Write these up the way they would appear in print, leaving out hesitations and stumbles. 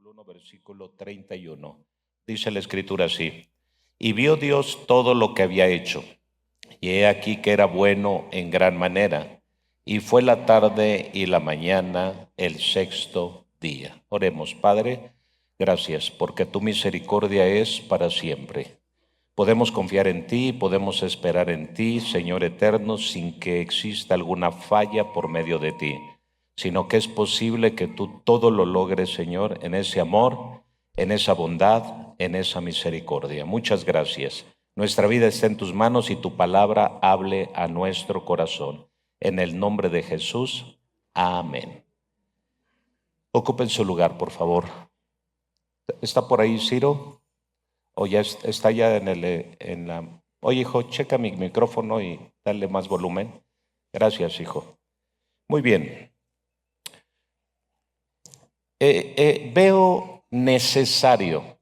capítulo 1, versículo 31. Dice la escritura así: y vio Dios todo lo que había hecho, y he aquí que era bueno en gran manera, y fue la tarde y la mañana el sexto día. Oremos. Padre, gracias porque tu misericordia es para siempre. Podemos confiar en ti, podemos esperar en ti, Señor eterno, sin que exista alguna falla por medio de ti, sino que es posible que tú todo lo logres, Señor, en ese amor, en esa bondad, en esa misericordia. Muchas gracias. Nuestra vida está en tus manos y tu palabra hable a nuestro corazón. En el nombre de Jesús, amén. Ocupen su lugar, por favor. ¿Está por ahí Ciro? ¿O ya está ya en la... Oye, hijo, checa mi micrófono y dale más volumen? Gracias, hijo. Muy bien. Veo necesario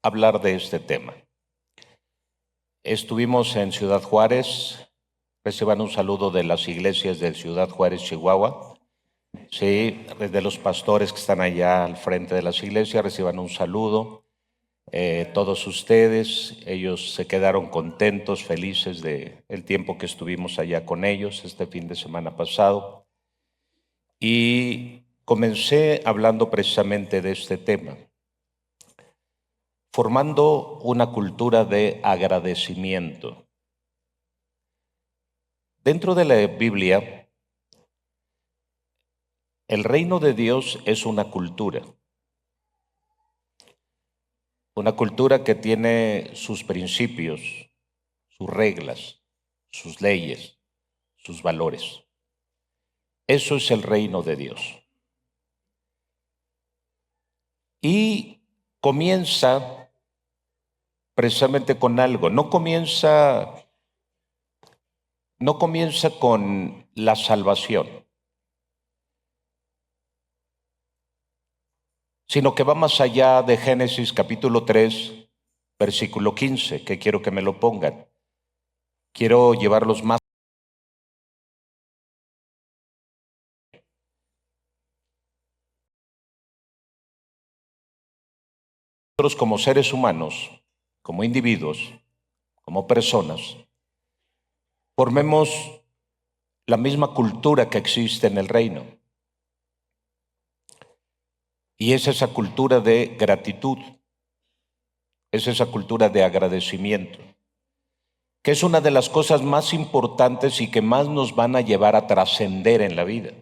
hablar de este tema. Estuvimos en Ciudad Juárez. Reciban un saludo de las iglesias de Ciudad Juárez, Chihuahua. Sí, de los pastores que están allá al frente de las iglesias, reciban un saludo. Todos ustedes, ellos se quedaron contentos, felices de el tiempo que estuvimos allá con ellos este fin de semana pasado. Y comencé hablando precisamente de este tema, formando una cultura de agradecimiento. Dentro de la Biblia, el reino de Dios es una cultura que tiene sus principios, sus reglas, sus leyes, sus valores. Eso es el reino de Dios. Y comienza precisamente con algo. No comienza con la salvación, sino que va más allá de Génesis capítulo 3, versículo 15, que quiero que me lo pongan. Quiero llevarlos más. Nosotros como seres humanos, como individuos, como personas, formemos la misma cultura que existe en el reino. Y es esa cultura de gratitud, es esa cultura de agradecimiento, que es una de las cosas más importantes y que más nos van a llevar a trascender en la vida.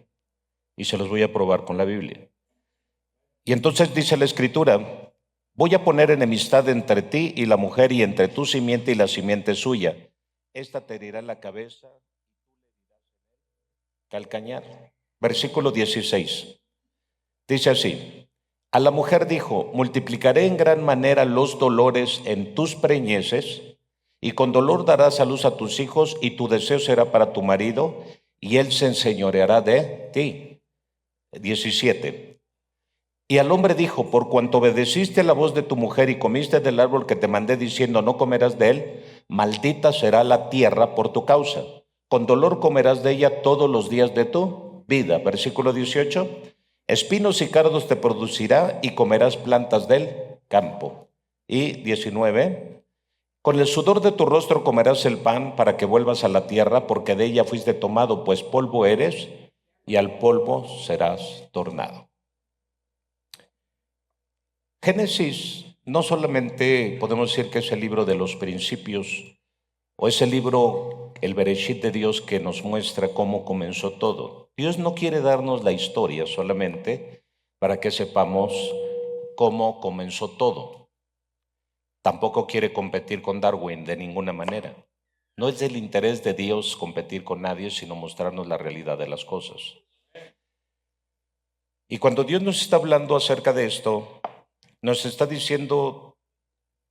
Y se los voy a probar con la Biblia. Y entonces dice la Escritura: voy a poner enemistad entre ti y la mujer, y entre tu simiente y la simiente suya. Esta te herirá la cabeza y tú le dirás calcañar. Versículo 16. Dice así: a la mujer dijo: multiplicaré en gran manera los dolores en tus preñeces, y con dolor darás a luz a tus hijos, y tu deseo será para tu marido, y él se enseñoreará de ti. 17. Y al hombre dijo: por cuanto obedeciste la voz de tu mujer y comiste del árbol que te mandé diciendo no comerás de él, maldita será la tierra por tu causa. Con dolor comerás de ella todos los días de tu vida. Versículo 18. Espinos y cardos te producirá y comerás plantas del campo. Y 19. Con el sudor de tu rostro comerás el pan para que vuelvas a la tierra, porque de ella fuiste tomado, pues polvo eres y al polvo serás tornado. Génesis no solamente podemos decir que es el libro de los principios, o es el libro, el Bereshit de Dios, que nos muestra cómo comenzó todo. Dios no quiere darnos la historia solamente para que sepamos cómo comenzó todo. Tampoco quiere competir con Darwin de ninguna manera. No es del interés de Dios competir con nadie, sino mostrarnos la realidad de las cosas. Y cuando Dios nos está hablando acerca de esto, nos está diciendo,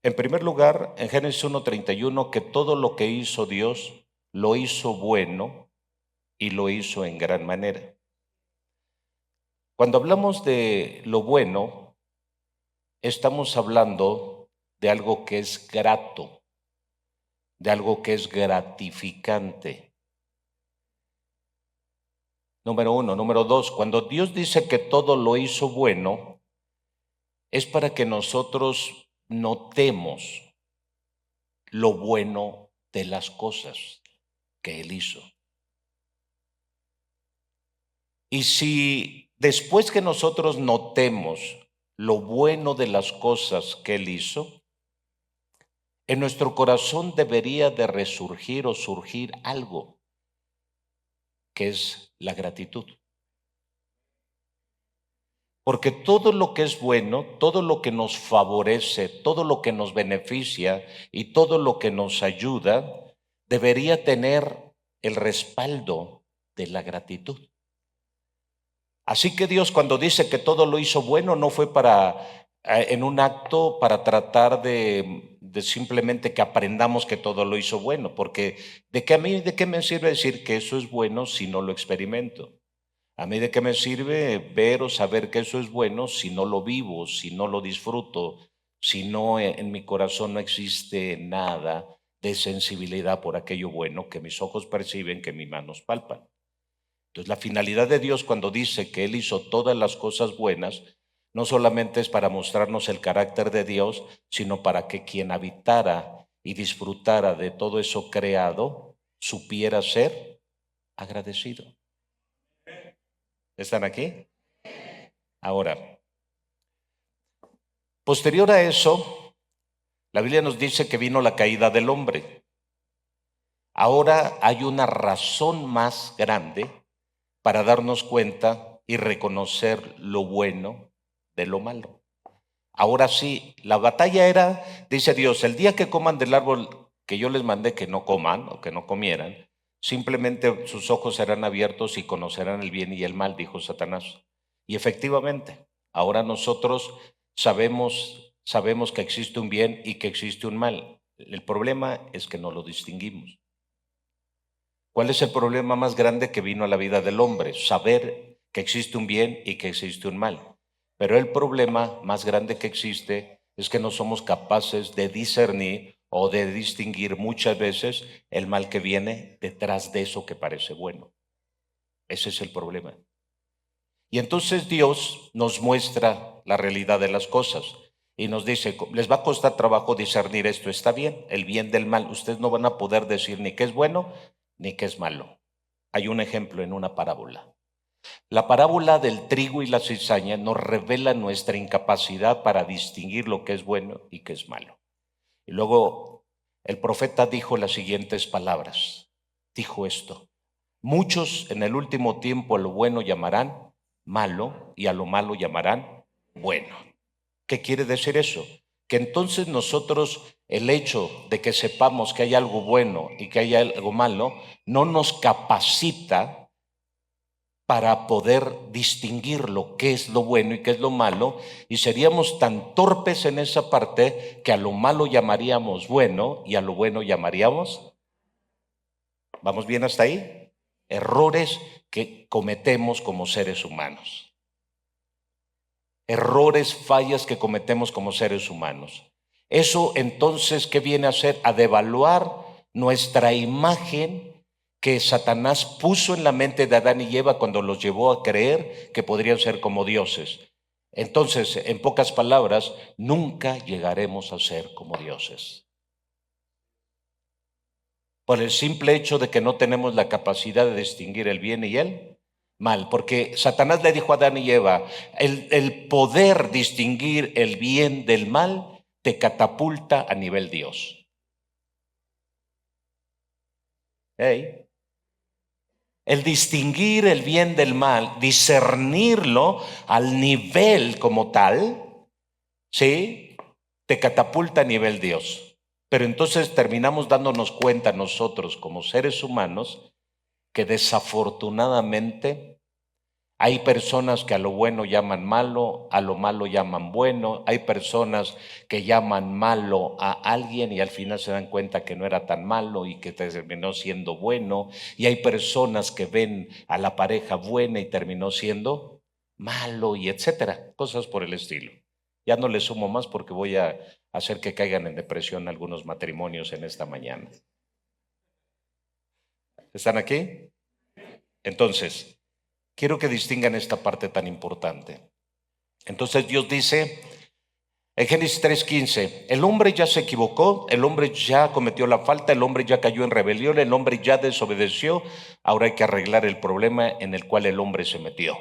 en primer lugar, en Génesis 1:31, que todo lo que hizo Dios lo hizo bueno y lo hizo en gran manera. Cuando hablamos de lo bueno, estamos hablando de algo que es grato, de algo que es gratificante. Número uno. Número dos, cuando Dios dice que todo lo hizo bueno, es para que nosotros notemos lo bueno de las cosas que Él hizo. Y si después que nosotros notemos lo bueno de las cosas que Él hizo, en nuestro corazón debería de resurgir o surgir algo, que es la gratitud. Porque todo lo que es bueno, todo lo que nos favorece, todo lo que nos beneficia y todo lo que nos ayuda, debería tener el respaldo de la gratitud. Así que Dios, cuando dice que todo lo hizo bueno, no fue en un acto para tratar de simplemente que aprendamos que todo lo hizo bueno, porque ¿de qué me sirve decir que eso es bueno si no lo experimento? ¿A mí de qué me sirve ver o saber que eso es bueno si no lo vivo, si no lo disfruto, si no en mi corazón no existe nada de sensibilidad por aquello bueno que mis ojos perciben, que mis manos palpan? Entonces, la finalidad de Dios cuando dice que Él hizo todas las cosas buenas, no solamente es para mostrarnos el carácter de Dios, sino para que quien habitara y disfrutara de todo eso creado, supiera ser agradecido. ¿Están aquí? Ahora, posterior a eso, la Biblia nos dice que vino la caída del hombre. Ahora hay una razón más grande para darnos cuenta y reconocer lo bueno de lo malo. Ahora sí, la batalla era, dice Dios, el día que coman del árbol que yo les mandé que no coman o que no comieran, simplemente sus ojos serán abiertos y conocerán el bien y el mal, dijo Satanás. Y efectivamente, ahora nosotros sabemos que existe un bien y que existe un mal. El problema es que no lo distinguimos. ¿Cuál es el problema más grande que vino a la vida del hombre? Saber que existe un bien y que existe un mal. Pero el problema más grande que existe es que no somos capaces de discernir o de distinguir muchas veces el mal que viene detrás de eso que parece bueno. Ese es el problema. Y entonces Dios nos muestra la realidad de las cosas y nos dice, les va a costar trabajo discernir esto, está bien, el bien del mal. Ustedes no van a poder decir ni qué es bueno ni qué es malo. Hay un ejemplo en una parábola. La parábola del trigo y la cizaña nos revela nuestra incapacidad para distinguir lo que es bueno y qué es malo. Y luego el profeta dijo las siguientes palabras. Dijo esto: muchos en el último tiempo a lo bueno llamarán malo y a lo malo llamarán bueno. ¿Qué quiere decir eso? Que entonces nosotros, el hecho de que sepamos que hay algo bueno y que hay algo malo, no nos capacita para poder distinguir lo que es lo bueno y qué es lo malo, y seríamos tan torpes en esa parte que a lo malo llamaríamos bueno y a lo bueno llamaríamos. ¿Vamos bien hasta ahí? Errores que cometemos como seres humanos. Errores, fallas que cometemos como seres humanos. Eso entonces, ¿qué viene a hacer? A devaluar nuestra imagen que Satanás puso en la mente de Adán y Eva cuando los llevó a creer que podrían ser como dioses. Entonces, en pocas palabras, nunca llegaremos a ser como dioses. Por el simple hecho de que no tenemos la capacidad de distinguir el bien y el mal, porque Satanás le dijo a Adán y Eva, el poder distinguir el bien del mal te catapulta a nivel Dios. ¿Hey? El distinguir el bien del mal, discernirlo al nivel como tal, ¿sí? Te catapulta a nivel Dios. Pero entonces terminamos dándonos cuenta nosotros como seres humanos que desafortunadamente hay personas que a lo bueno llaman malo, a lo malo llaman bueno, hay personas que llaman malo a alguien y al final se dan cuenta que no era tan malo y que terminó siendo bueno, y hay personas que ven a la pareja buena y terminó siendo malo y etcétera, cosas por el estilo. Ya no le sumo más porque voy a hacer que caigan en depresión algunos matrimonios en esta mañana. ¿Están aquí? Entonces, quiero que distingan esta parte tan importante. Entonces Dios dice, En Génesis 3:15, el hombre ya se equivocó, el hombre ya cometió la falta, el hombre ya cayó en rebelión, el hombre ya desobedeció, ahora hay que arreglar el problema en el cual el hombre se metió.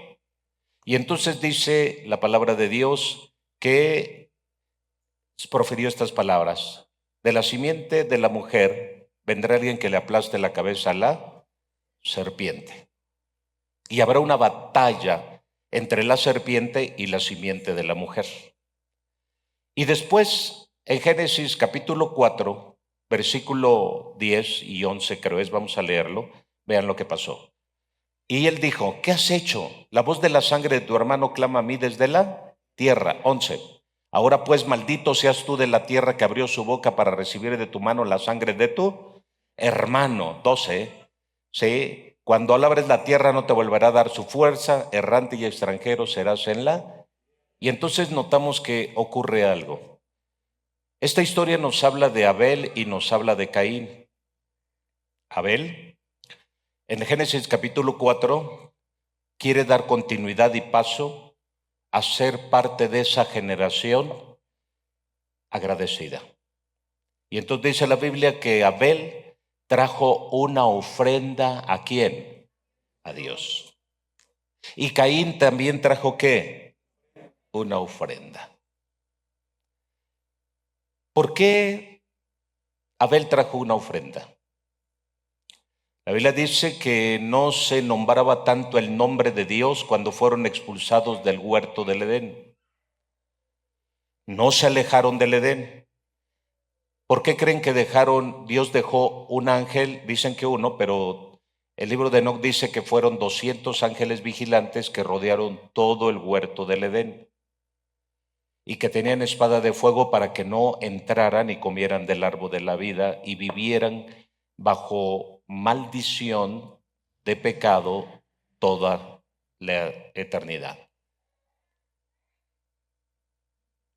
Y entonces dice la palabra de Dios que profirió estas palabras: de la simiente de la mujer vendrá alguien que le aplaste la cabeza a la serpiente. Y habrá una batalla entre la serpiente y la simiente de la mujer. Y después, en Génesis capítulo 4, versículo 10 y 11 creo es, vamos a leerlo, vean lo que pasó. Y él dijo: ¿qué has hecho? La voz de la sangre de tu hermano clama a mí desde la tierra. 11. Ahora pues maldito seas tú de la tierra que abrió su boca para recibir de tu mano la sangre de tu hermano. 12. Sí, cuando alabres la tierra no te volverá a dar su fuerza, errante y extranjero serás en la. Y entonces notamos que ocurre algo. Esta historia nos habla de Abel y nos habla de Caín. Abel, en Génesis capítulo 4, quiere dar continuidad y paso a ser parte de esa generación agradecida. Y entonces dice la Biblia que Abel trajo una ofrenda ¿a quién? A Dios. Y Caín también trajo ¿qué? Una ofrenda. ¿Por qué Abel trajo una ofrenda? La Biblia dice que no se nombraba tanto el nombre de Dios cuando fueron expulsados del huerto del Edén. No se alejaron del Edén. ¿Por qué creen que Dios dejó un ángel? Dicen que uno, pero el libro de Enoc dice que fueron 200 ángeles vigilantes que rodearon todo el huerto del Edén y que tenían espada de fuego para que no entraran y comieran del árbol de la vida y vivieran bajo maldición de pecado toda la eternidad.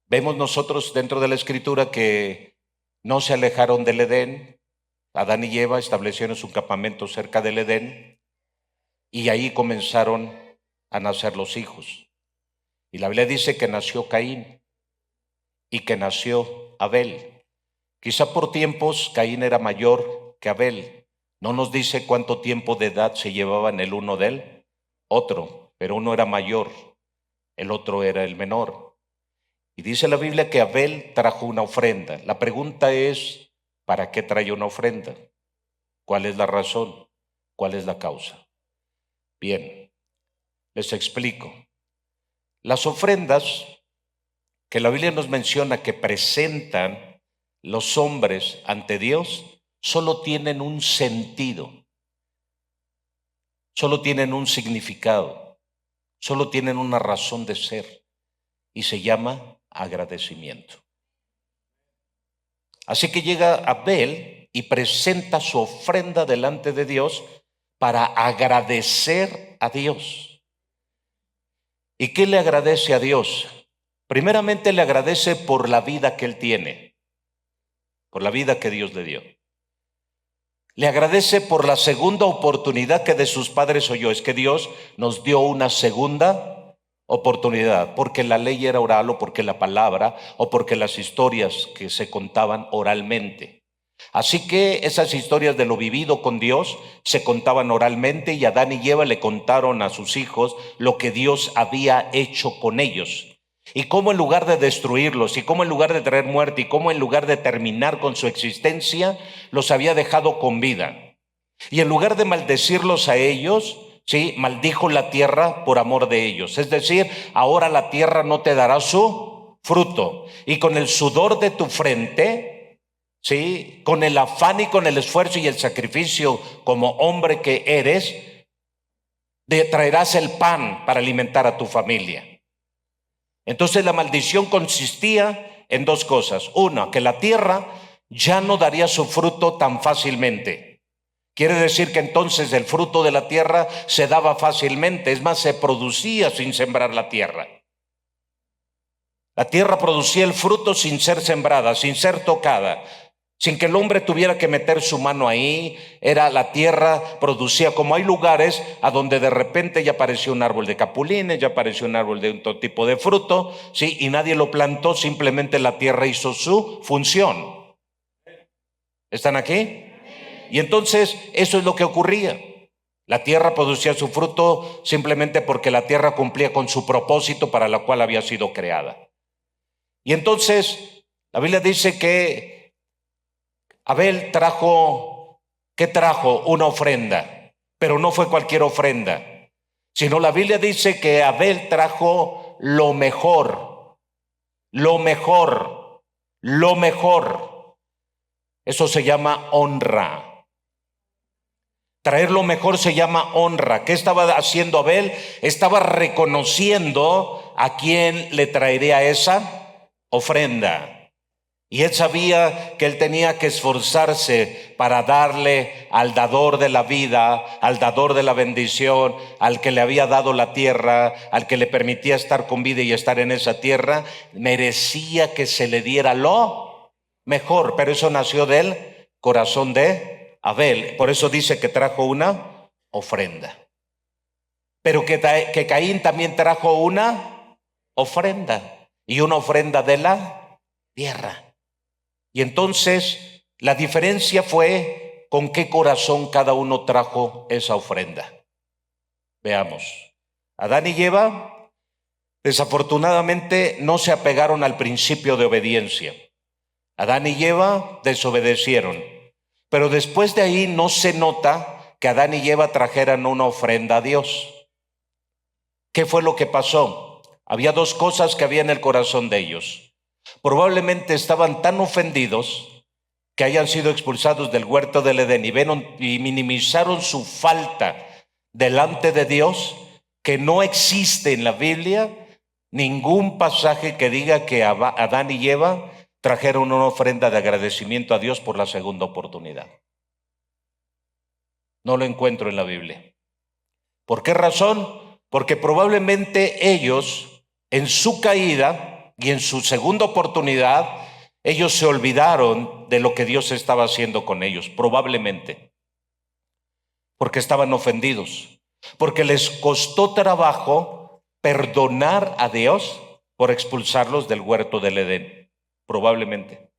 Vemos nosotros dentro de la Escritura que no se alejaron del Edén. Adán y Eva establecieron su campamento cerca del Edén y ahí comenzaron a nacer los hijos. Y la Biblia dice que nació Caín y que nació Abel. Quizá por tiempos Caín era mayor que Abel. No nos dice cuánto tiempo de edad se llevaban el uno del otro, pero uno era mayor, el otro era el menor. Y dice la Biblia que Abel trajo una ofrenda. La pregunta es, ¿para qué trae una ofrenda? ¿Cuál es la razón? ¿Cuál es la causa? Bien, les explico. Las ofrendas que la Biblia nos menciona que presentan los hombres ante Dios solo tienen un sentido, solo tienen un significado, solo tienen una razón de ser y se llama agradecimiento. Así que llega Abel y presenta su ofrenda delante de Dios para agradecer a Dios. ¿Y qué le agradece a Dios? Primeramente le agradece por la vida que él tiene, por la vida que Dios le dio. Le agradece por la segunda oportunidad que de sus padres oyó. Es que Dios nos dio una segunda oportunidad, porque la ley era oral o porque la palabra o porque las historias que se contaban oralmente. Así que esas historias de lo vivido con Dios se contaban oralmente y Adán y Eva le contaron a sus hijos lo que Dios había hecho con ellos. Y cómo en lugar de destruirlos, y cómo en lugar de traer muerte, y cómo en lugar de terminar con su existencia, los había dejado con vida. Y en lugar de maldecirlos a ellos, ¿sí?, maldijo la tierra por amor de ellos. Es decir, ahora la tierra no te dará su fruto. Y con el sudor de tu frente, ¿sí?, con el afán y con el esfuerzo y el sacrificio como hombre que eres, traerás el pan para alimentar a tu familia. Entonces la maldición consistía en dos cosas. Una, que la tierra ya no daría su fruto tan fácilmente. Quiere decir que entonces el fruto de la tierra se daba fácilmente, es más, se producía sin sembrar la tierra. La tierra producía el fruto sin ser sembrada, sin ser tocada. sin que el hombre tuviera que meter su mano ahí. Era la tierra, producía, como hay lugares a donde de repente ya apareció un árbol de capulines, ya apareció un árbol de un tipo de fruto, ¿sí? Y nadie lo plantó, simplemente la tierra hizo su función. ¿Están aquí? Y entonces eso es lo que ocurría. La tierra producía su fruto simplemente porque la tierra cumplía con su propósito para la cual había sido creada. Y entonces la Biblia dice que Abel trajo, ¿qué trajo? Una ofrenda, pero no fue cualquier ofrenda, sino la Biblia dice que Abel trajo lo mejor, lo mejor, lo mejor. Eso se llama honra. Traer lo mejor se llama honra. ¿Qué estaba haciendo Abel? Estaba reconociendo a quién le traería esa ofrenda. Y él sabía que él tenía que esforzarse para darle al dador de la vida, al dador de la bendición, al que le había dado la tierra, al que le permitía estar con vida y estar en esa tierra. Merecía que se le diera lo mejor, pero eso nació del corazón de Abel. Por eso dice que trajo una ofrenda. Pero que Caín también trajo una ofrenda, y una ofrenda de la tierra. Y entonces la diferencia fue con qué corazón cada uno trajo esa ofrenda. Veamos. Adán y Eva desafortunadamente no se apegaron al principio de obediencia. Adán y Eva desobedecieron. Pero después de ahí no se nota que Adán y Eva trajeran una ofrenda a Dios. ¿Qué fue lo que pasó? Había dos cosas que había en el corazón de ellos. Probablemente estaban tan ofendidos que hayan sido expulsados del huerto del Edén y minimizaron su falta delante de Dios, que no existe en la Biblia ningún pasaje que diga que Adán y Eva trajeron una ofrenda de agradecimiento a Dios por la segunda oportunidad. No lo encuentro en la Biblia. ¿Por qué razón? Porque probablemente ellos, en su caída y en su segunda oportunidad, ellos se olvidaron de lo que Dios estaba haciendo con ellos, probablemente, porque estaban ofendidos, porque les costó trabajo perdonar a Dios por expulsarlos del huerto del Edén, probablemente.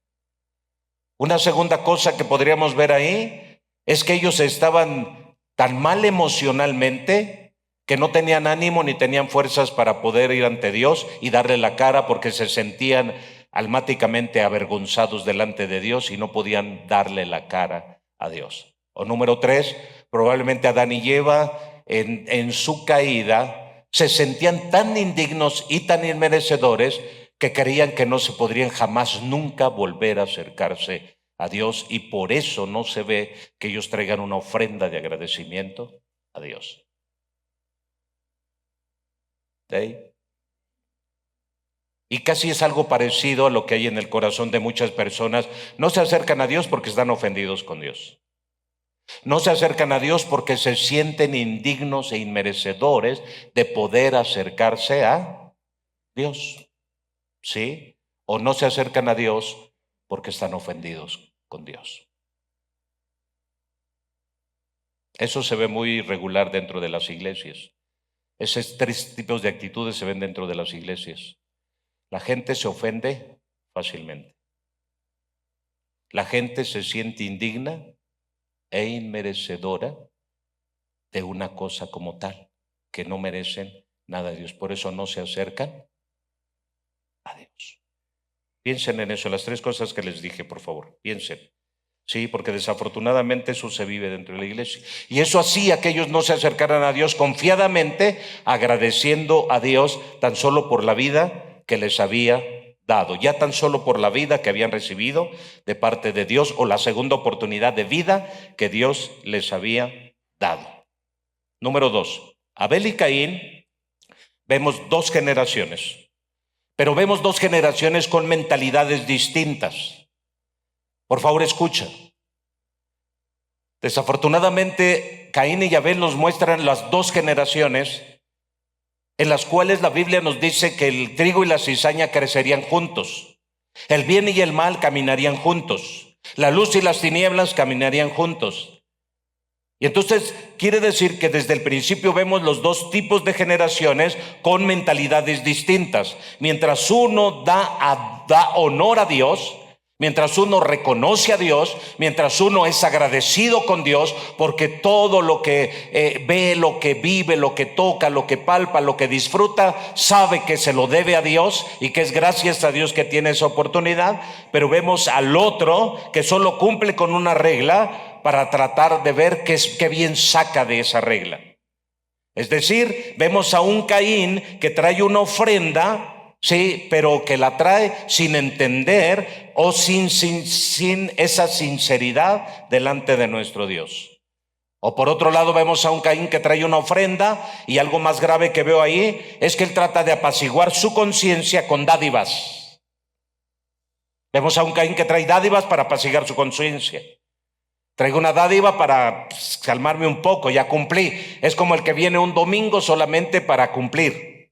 Una segunda cosa que podríamos ver ahí es que ellos estaban tan mal emocionalmente que no tenían ánimo ni tenían fuerzas para poder ir ante Dios y darle la cara, porque se sentían almáticamente avergonzados delante de Dios y no podían darle la cara a Dios. O número 3, probablemente Adán y Eva en su caída se sentían tan indignos y tan inmerecedores que creían que no se podrían jamás nunca volver a acercarse a Dios, y por eso no se ve que ellos traigan una ofrenda de agradecimiento a Dios. ¿Sí? Y casi es algo parecido a lo que hay en el corazón de muchas personas. No se acercan a Dios porque están ofendidos con Dios. No se acercan a Dios porque se sienten indignos e inmerecedores de poder acercarse a Dios. ¿Sí? O no se acercan a Dios porque están ofendidos con Dios. Eso se ve muy regular dentro de las iglesias. Esos 3 tipos de actitudes se ven dentro de las iglesias. La gente se ofende fácilmente. La gente se siente indigna e inmerecedora de una cosa como tal, que no merecen nada de Dios. Por eso no se acercan a Dios. Piensen en eso, las 3 cosas que les dije, por favor, piensen. Sí, porque desafortunadamente eso se vive dentro de la iglesia. Y eso hacía que ellos no se acercaran a Dios confiadamente, agradeciendo a Dios tan solo por la vida que les había dado, ya tan solo por la vida que habían recibido de parte de Dios, o la segunda oportunidad de vida que Dios les había dado. Número 2, Abel y Caín, vemos 2 generaciones, pero vemos 2 generaciones con mentalidades distintas. Por favor, escucha. Desafortunadamente, Caín y Abel nos muestran las 2 generaciones en las cuales la Biblia nos dice que el trigo y la cizaña crecerían juntos, el bien y el mal caminarían juntos, La luz y las tinieblas caminarían juntos. Y entonces quiere decir que desde el principio vemos los dos tipos de generaciones con mentalidades distintas. Mientras uno da honor a Dios, mientras uno reconoce a Dios, mientras uno es agradecido con Dios, porque todo lo que ve, lo que vive, lo que toca, lo que palpa, lo que disfruta, sabe que se lo debe a Dios y que es gracias a Dios que tiene esa oportunidad. Pero vemos al otro que solo cumple con una regla para tratar de ver qué bien saca de esa regla. Es decir, vemos a un Caín que trae una ofrenda, sí, pero que la trae sin entender o sin esa sinceridad delante de nuestro Dios. O por otro lado vemos a un Caín que trae una ofrenda, y algo más grave que veo ahí es que él trata de apaciguar su conciencia con dádivas. Vemos a un Caín que trae dádivas para apaciguar su conciencia. Traigo una dádiva para calmarme un poco, ya cumplí. Es como el que viene un domingo solamente para cumplir.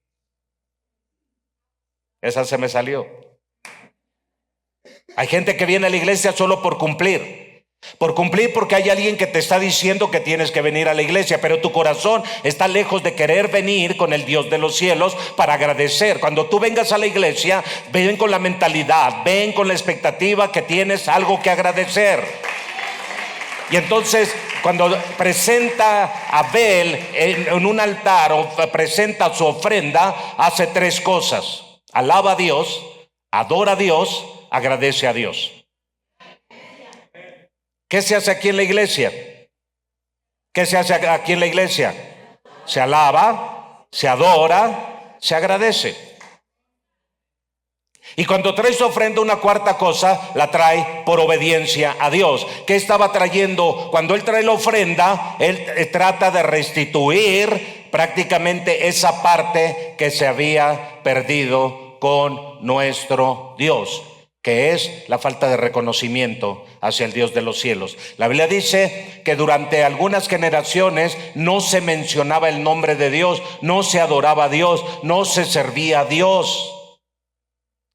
Esa se me salió. Hay gente que viene a la iglesia solo por cumplir. Por cumplir porque hay alguien que te está diciendo que tienes que venir a la iglesia, pero tu corazón está lejos de querer venir con el Dios de los cielos para agradecer. Cuando tú vengas a la iglesia, ven con la mentalidad, ven con la expectativa que tienes algo que agradecer. Y entonces cuando presenta a Abel en un altar o presenta su ofrenda, hace tres cosas: alaba a Dios, adora a Dios, agradece a Dios. ¿Qué se hace aquí en la iglesia? ¿Qué se hace aquí en la iglesia? Se alaba, se adora, se agradece. Y cuando trae su ofrenda, una cuarta cosa, la trae por obediencia a Dios. ¿Qué estaba trayendo? Cuando él trae la ofrenda, él trata de restituir prácticamente esa parte que se había perdido con nuestro Dios, que es la falta de reconocimiento hacia el Dios de los cielos. La Biblia dice que durante algunas generaciones no se mencionaba el nombre de Dios, no se adoraba a Dios, no se servía a Dios.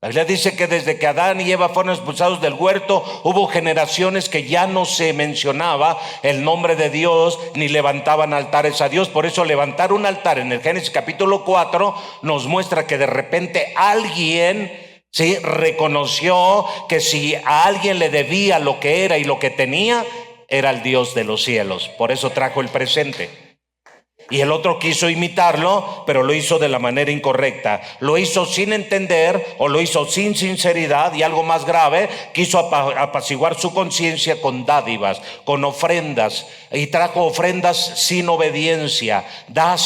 La Biblia dice que desde que Adán y Eva fueron expulsados del huerto, hubo generaciones que ya no se mencionaba el nombre de Dios ni levantaban altares a Dios. Por eso levantar un altar en el Génesis capítulo 4 nos muestra que de repente alguien reconoció que si a alguien le debía lo que era y lo que tenía, era el Dios de los cielos. Por eso trajo el presente. Y el otro quiso imitarlo, pero lo hizo de la manera incorrecta. Lo hizo sin entender o lo hizo sin sinceridad, y algo más grave, quiso apaciguar su conciencia con dádivas, con ofrendas, y trajo ofrendas sin obediencia. Da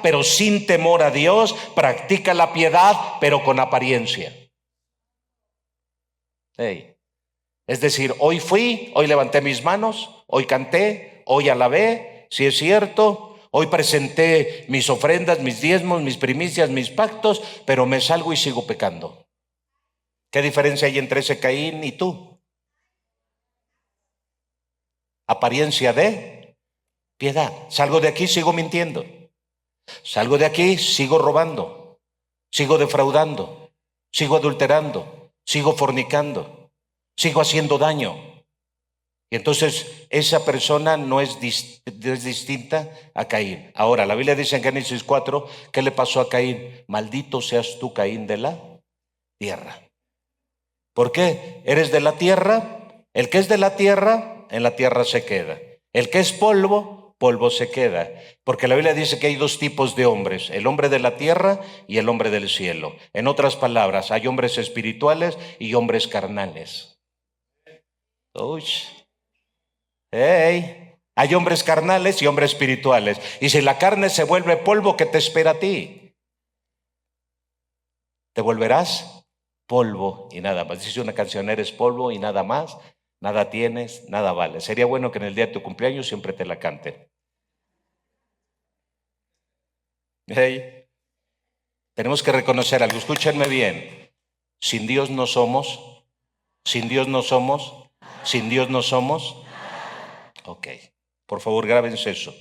pero sin temor a Dios, practica la piedad pero con apariencia. Es decir, hoy fui, hoy levanté mis manos, hoy canté, hoy alabé, si es cierto. Hoy presenté mis ofrendas, mis diezmos, mis primicias, mis pactos, pero me salgo y sigo pecando. ¿Qué diferencia hay entre ese Caín y tú? Apariencia de piedad. Salgo de aquí, sigo mintiendo. Salgo de aquí, sigo robando. Sigo defraudando. Sigo adulterando. Sigo fornicando. Sigo haciendo daño. Y entonces esa persona no es distinta a Caín. Ahora, la Biblia dice en Génesis 4, ¿qué le pasó a Caín? Maldito seas tú, Caín, de la tierra. ¿Por qué? Eres de la tierra. El que es de la tierra, en la tierra se queda. El que es polvo, polvo se queda. Porque la Biblia dice que hay dos tipos de hombres: el hombre de la tierra y el hombre del cielo. En otras palabras, hay hombres espirituales y hombres carnales. Uy. Hay hombres carnales y hombres espirituales. Y si la carne se vuelve polvo, ¿qué te espera a ti? Te volverás polvo y nada más. Dice una canción: eres polvo y nada más, nada tienes, nada vale. Sería bueno que en el día de tu cumpleaños siempre te la canten. Tenemos que reconocer algo. Escúchenme bien. Sin Dios no somos. Sin Dios no somos. Sin Dios no somos. Ok, por favor, grábense eso.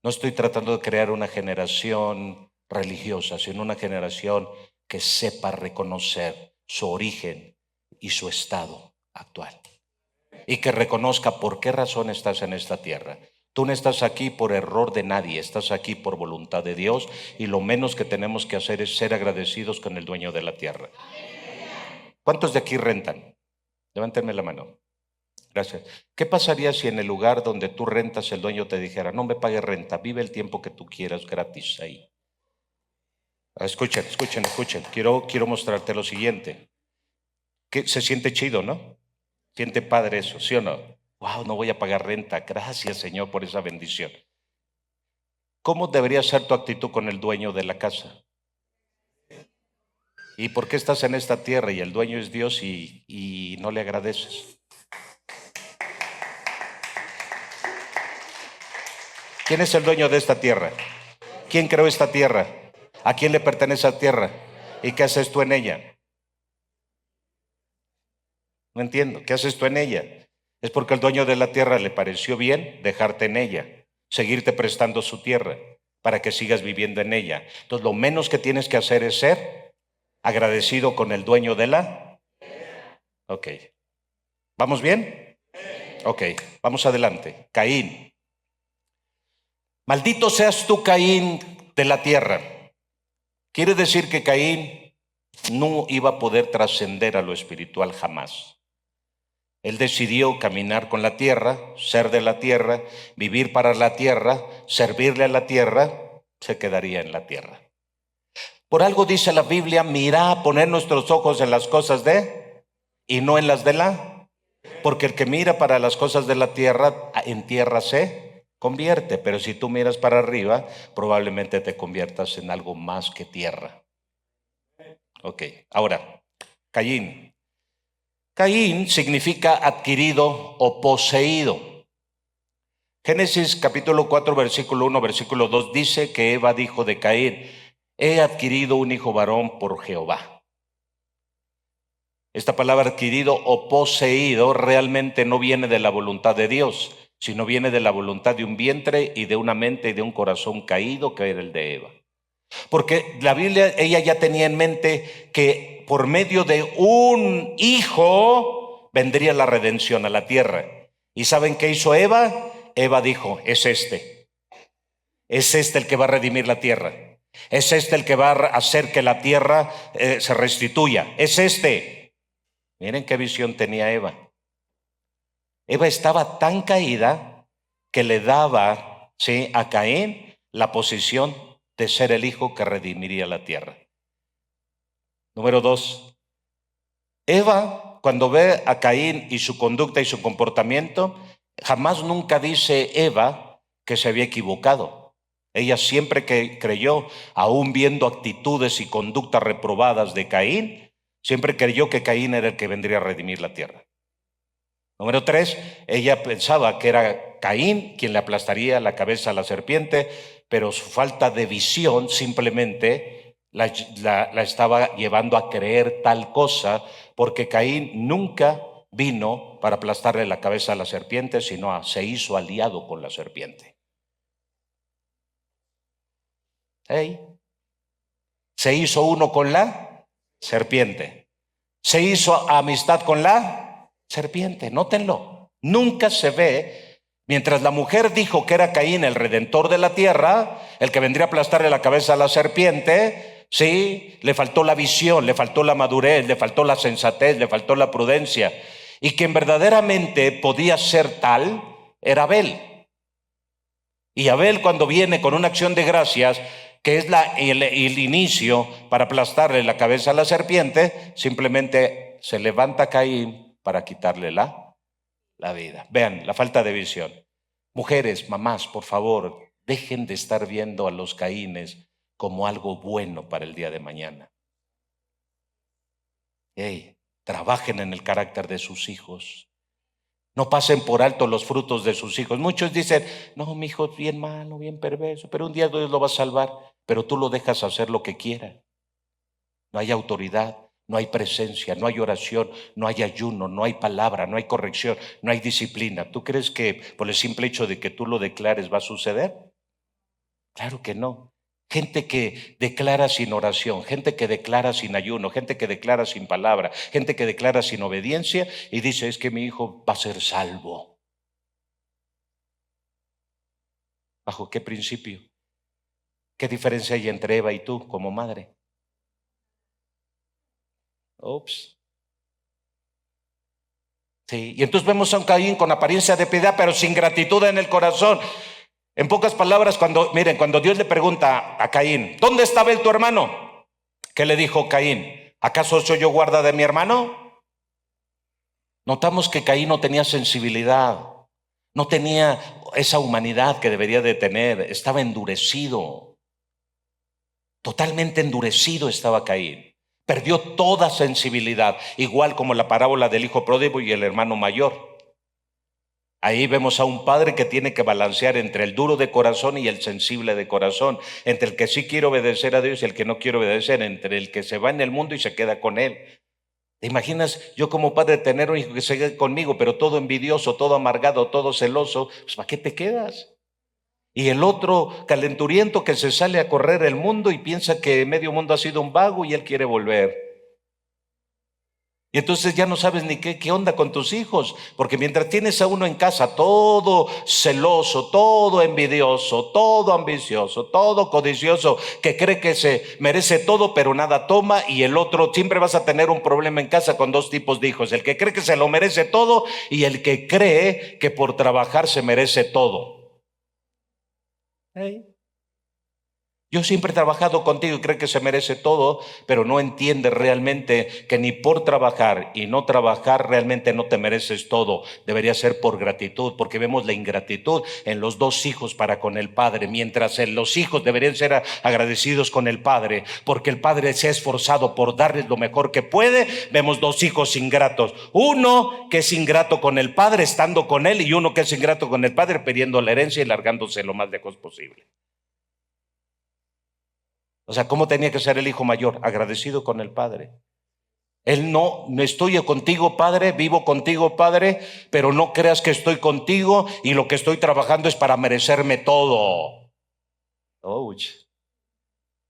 No estoy tratando de crear una generación religiosa, sino una generación que sepa reconocer su origen y su estado actual. y que reconozca por qué razón estás en esta tierra. Tú no estás aquí por error de nadie, estás aquí por voluntad de Dios, y lo menos que tenemos que hacer es ser agradecidos con el dueño de la tierra. ¿Cuántos de aquí rentan? Levántenme la mano. Gracias. ¿Qué pasaría si en el lugar donde tú rentas el dueño te dijera, no me pagues renta, vive el tiempo que tú quieras gratis ahí? Escuchen. Quiero mostrarte lo siguiente. Que se siente chido, ¿no? Siente padre eso, ¿sí o no? Wow, no voy a pagar renta. Gracias, Señor, por esa bendición. ¿Cómo debería ser tu actitud con el dueño de la casa? ¿Y por qué estás en esta tierra y el dueño es Dios y no le agradeces? ¿Quién es el dueño de esta tierra? ¿Quién creó esta tierra? ¿A quién le pertenece la tierra? ¿Y qué haces tú en ella? No entiendo. ¿Qué haces tú en ella? Es porque el dueño de la tierra le pareció bien dejarte en ella, seguirte prestando su tierra para que sigas viviendo en ella. Entonces, lo menos que tienes que hacer es ser agradecido con el dueño de la... Ok. ¿Vamos bien? Ok, vamos adelante. Caín. Maldito seas tú, Caín, de la tierra. Quiere decir que Caín no iba a poder trascender a lo espiritual jamás. Él decidió caminar con la tierra, ser de la tierra, vivir para la tierra, servirle a la tierra, se quedaría en la tierra. Por algo dice la Biblia, mira, poner nuestros ojos en las cosas de y no en las de la. Porque el que mira para las cosas de la tierra, en tierra se convierte. Pero si tú miras para arriba, probablemente te conviertas en algo más que tierra. Ok, ahora, Caín. Caín significa adquirido o poseído. Génesis capítulo 4, versículo 1, versículo 2 dice que Eva dijo de Caín, he adquirido un hijo varón por Jehová. Esta palabra adquirido o poseído realmente no viene de la voluntad de Dios, sino viene de la voluntad de un vientre y de una mente y de un corazón caído que era el de Eva. Porque la Biblia, ella ya tenía en mente que por medio de un hijo vendría la redención a la tierra. ¿Y saben qué hizo Eva? Eva dijo, es este el que va a redimir la tierra. Es este el que va a hacer que la tierra se restituya. Es este. Miren qué visión tenía Eva. Eva estaba tan caída que le daba, ¿sí?, a Caín la posición de ser el hijo que redimiría la tierra. Número 2. Eva, cuando ve a Caín y su conducta y su comportamiento, jamás nunca dice Eva que se había equivocado. Ella siempre que creyó, aún viendo actitudes y conductas reprobadas de Caín, siempre creyó que Caín era el que vendría a redimir la tierra. Número 3, ella pensaba que era Caín quien le aplastaría la cabeza a la serpiente, pero su falta de visión simplemente la estaba llevando a creer tal cosa, porque Caín nunca vino para aplastarle la cabeza a la serpiente, sino se hizo aliado con la serpiente. Se hizo uno con la serpiente. Se hizo amistad con la serpiente. Nótenlo. Nunca se ve, mientras la mujer dijo que era Caín el redentor de la tierra, el que vendría a aplastarle la cabeza a la serpiente, sí, le faltó la visión, le faltó la madurez, le faltó la sensatez, le faltó la prudencia. Y quien verdaderamente podía ser tal era Abel. Y Abel, cuando viene con una acción de gracias, que es el inicio para aplastarle la cabeza a la serpiente, simplemente se levanta Caín para quitarle la vida. Vean, la falta de visión. Mujeres, mamás, por favor, dejen de estar viendo a los Caínes como algo bueno para el día de mañana. Trabajen en el carácter de sus hijos. No pasen por alto los frutos de sus hijos. Muchos dicen, no, mi hijo es bien malo, bien perverso, pero un día Dios lo va a salvar. Pero tú lo dejas hacer lo que quiera. No hay autoridad, no hay presencia, no hay oración, no hay ayuno, no hay palabra, no hay corrección, no hay disciplina. ¿Tú crees que por el simple hecho de que tú lo declares va a suceder? Claro que no. gente que declara sin oración, gente que declara sin ayuno, gente que declara sin palabra, gente que declara sin obediencia y dice, es que mi hijo va a ser salvo. ¿Bajo qué principio? ¿Qué diferencia hay entre Eva y tú como madre? Ups. Sí, y entonces vemos a un Caín con apariencia de piedad, pero sin gratitud en el corazón. En pocas palabras, cuando Dios le pregunta a Caín, ¿dónde está Abel tu hermano? ¿Qué le dijo Caín? ¿Acaso soy yo guarda de mi hermano? Notamos que Caín no tenía sensibilidad, no tenía esa humanidad que debería de tener, estaba endurecido, totalmente endurecido estaba Caín. Perdió toda sensibilidad, igual como la parábola del hijo pródigo y el hermano mayor. Ahí vemos a un padre que tiene que balancear entre el duro de corazón y el sensible de corazón, entre el que sí quiere obedecer a Dios y el que no quiere obedecer, entre el que se va en el mundo y se queda con él. ¿Te imaginas yo como padre tener un hijo que se quede conmigo, pero todo envidioso, todo amargado, todo celoso? Pues ¿para qué te quedas? Y el otro calenturiento que se sale a correr el mundo y piensa que medio mundo ha sido un vago y él quiere volver. Y entonces ya no sabes ni qué onda con tus hijos, porque mientras tienes a uno en casa todo celoso, todo envidioso, todo ambicioso, todo codicioso, que cree que se merece todo pero nada toma, y el otro, siempre vas a tener un problema en casa con dos tipos de hijos, el que cree que se lo merece todo y el que cree que por trabajar se merece todo. ¿Eh? Yo siempre he trabajado contigo y creo que se merece todo, pero no entiende realmente que ni por trabajar y no trabajar realmente no te mereces todo. Debería ser por gratitud, porque vemos la ingratitud en los dos hijos para con el Padre, mientras los hijos deberían ser agradecidos con el Padre, porque el Padre se ha esforzado por darles lo mejor que puede. Vemos dos hijos ingratos, uno que es ingrato con el Padre estando con él y uno que es ingrato con el Padre pidiendo la herencia y largándose lo más lejos posible. O sea, ¿cómo tenía que ser el hijo mayor? Agradecido con el padre. Él no estoy contigo, Padre, vivo contigo, Padre, pero no creas que estoy contigo y lo que estoy trabajando es para merecerme todo. Ouch.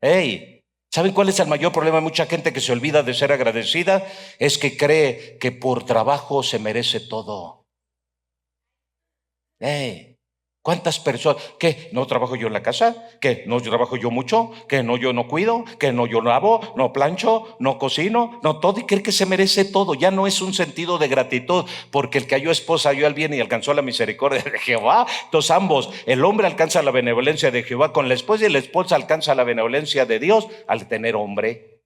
Hey, ¿saben cuál es el mayor problema de mucha gente que se olvida de ser agradecida? Es que cree que por trabajo se merece todo. Hey. ¿Cuántas personas? ¿Qué? ¿No trabajo yo en la casa? ¿Qué? ¿No trabajo yo mucho? ¿Que no yo no cuido? ¿Que no yo lavo? ¿No plancho? ¿No cocino? No todo, y cree que se merece todo. Ya no es un sentido de gratitud, porque el que halló esposa halló al bien y alcanzó la misericordia de Jehová. Entonces ambos, el hombre alcanza la benevolencia de Jehová con la esposa y la esposa alcanza la benevolencia de Dios al tener hombre.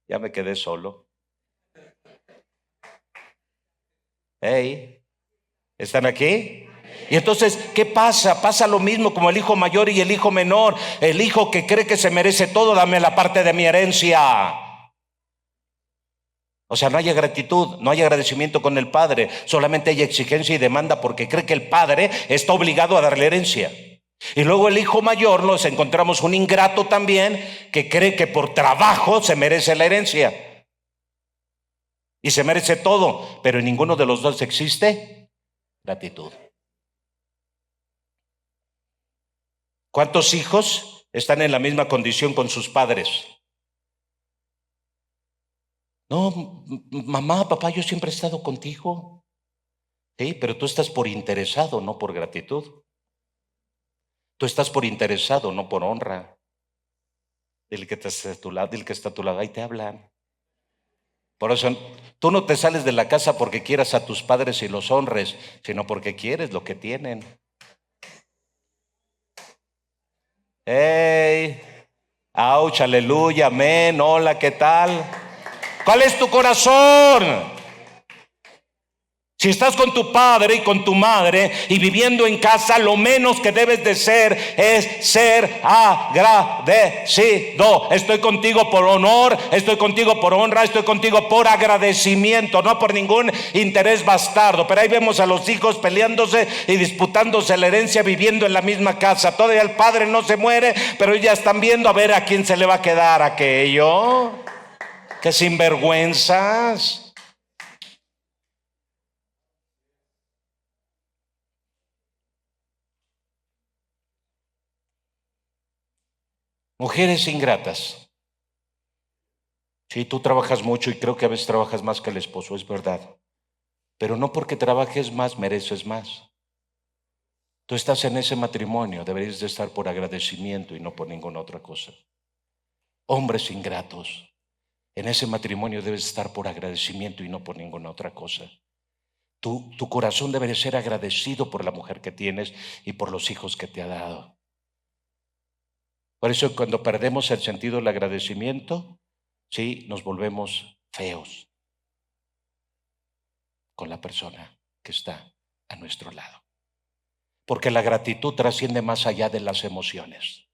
Ya me quedé solo. Hey. ¿Están aquí? Y entonces, ¿qué pasa? Pasa lo mismo como el hijo mayor y el hijo menor. El hijo que cree que se merece todo, dame la parte de mi herencia. O sea, no hay gratitud, no hay agradecimiento con el padre, solamente hay exigencia y demanda porque cree que el padre está obligado a darle herencia. Y luego el hijo mayor nos encontramos un ingrato también que cree que por trabajo se merece la herencia. Y se merece todo, pero en ninguno de los dos existe gratitud. ¿Cuántos hijos están en la misma condición con sus padres? No, mamá, papá, yo siempre he estado contigo. Sí, pero tú estás por interesado, no por gratitud. Tú estás por interesado, no por honra. Dile que está a tu lado, dile que está a tu lado, ahí te hablan. Por eso, tú no te sales de la casa porque quieras a tus padres y los honres, sino porque quieres lo que tienen. ¡Ey! ¡Auch! ¡Aleluya! ¡Amén! ¡Hola! ¿Qué tal? ¿Cuál es tu corazón? Si estás con tu padre y con tu madre y viviendo en casa, lo menos que debes de ser es ser agradecido. Estoy contigo por honor, estoy contigo por honra, estoy contigo por agradecimiento, no por ningún interés bastardo. Pero ahí vemos a los hijos peleándose y disputándose la herencia, viviendo en la misma casa. Todavía el padre no se muere, pero ya están viendo a ver a quién se le va a quedar aquello. ¡Qué sinvergüenzas! Mujeres ingratas. Sí, tú trabajas mucho y creo que a veces trabajas más que el esposo, es verdad. Pero no porque trabajes más, mereces más. Tú estás en ese matrimonio, deberías de estar por agradecimiento y no por ninguna otra cosa. Hombres ingratos, en ese matrimonio debes estar por agradecimiento y no por ninguna otra cosa. Tu corazón debe de ser agradecido por la mujer que tienes y por los hijos que te ha dado. Por eso cuando perdemos el sentido del agradecimiento, sí, nos volvemos feos con la persona que está a nuestro lado. Porque la gratitud trasciende más allá de las emociones.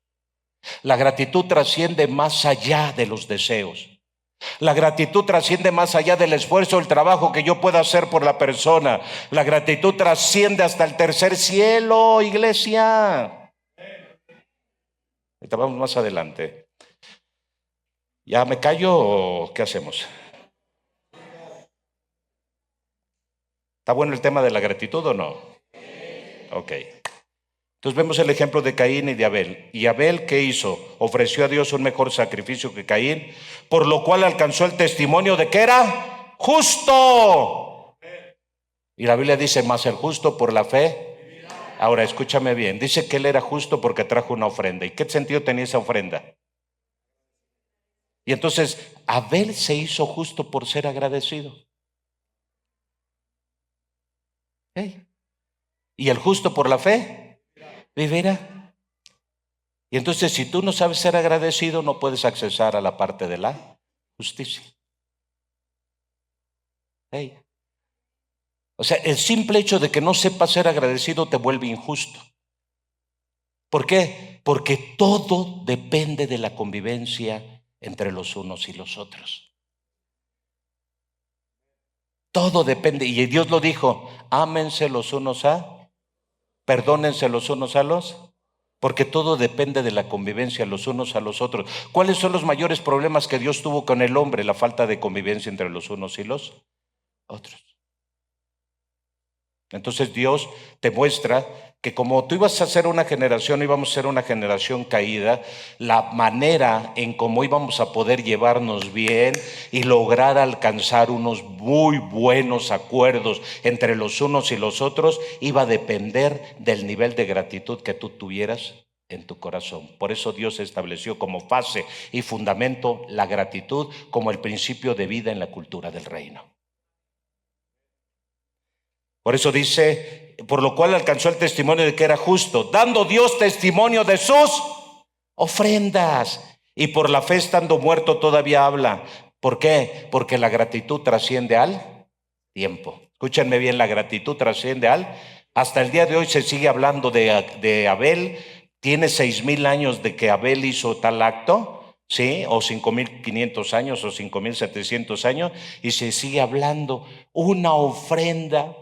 La gratitud trasciende más allá de los deseos. La gratitud trasciende más allá del esfuerzo, el trabajo que yo pueda hacer por la persona. La gratitud trasciende hasta el tercer cielo, iglesia. Ahorita vamos más adelante. ¿Ya me callo o qué hacemos? ¿Está bueno el tema de la gratitud o no? Ok. Entonces vemos el ejemplo de Caín y de Abel. ¿Y Abel qué hizo? Ofreció a Dios un mejor sacrificio que Caín, por lo cual alcanzó el testimonio de que era justo. Y la Biblia dice, más el justo por la fe. Ahora escúchame bien, dice que él era justo porque trajo una ofrenda. ¿Y qué sentido tenía esa ofrenda? Y entonces Abel se hizo justo por ser agradecido. ¿Eh? ¿Y el justo por la fe? Vivirá. Y entonces si tú no sabes ser agradecido, no puedes accesar a la parte de la justicia. Hey. O sea, el simple hecho de que no sepas ser agradecido te vuelve injusto. ¿Por qué? Porque todo depende de la convivencia entre los unos y los otros. Todo depende. Y Dios lo dijo, ámense los unos perdónense los unos a los. Porque todo depende de la convivencia los unos a los otros. ¿Cuáles son los mayores problemas que Dios tuvo con el hombre? La falta de convivencia entre los unos y los otros. Entonces Dios te muestra que como tú ibas a ser una generación, íbamos a ser una generación caída, la manera en cómo íbamos a poder llevarnos bien y lograr alcanzar unos muy buenos acuerdos entre los unos y los otros iba a depender del nivel de gratitud que tú tuvieras en tu corazón. Por eso Dios estableció como base y fundamento la gratitud como el principio de vida en la cultura del reino. Por eso dice, por lo cual alcanzó el testimonio de que era justo, dando Dios testimonio de sus ofrendas. Y por la fe estando muerto todavía habla. ¿Por qué? Porque la gratitud trasciende al tiempo. Escúchenme bien, la gratitud trasciende hasta el día de hoy se sigue hablando de Abel. Tiene 6,000 años de que Abel hizo tal acto. ¿Sí? O 5,500 años o 5,700 años y se sigue hablando. Una ofrenda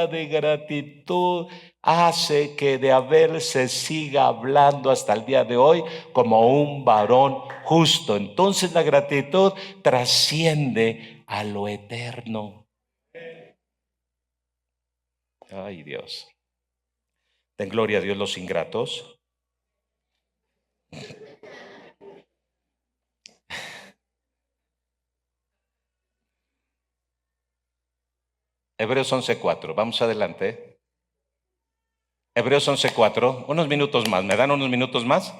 de gratitud hace que de Abel se siga hablando hasta el día de hoy como un varón justo. Entonces la gratitud trasciende a lo eterno. Ay, Dios. Den gloria a Dios los ingratos. Hebreos 11:4, vamos adelante. Hebreos 11:4, unos minutos más, ¿me dan unos minutos más?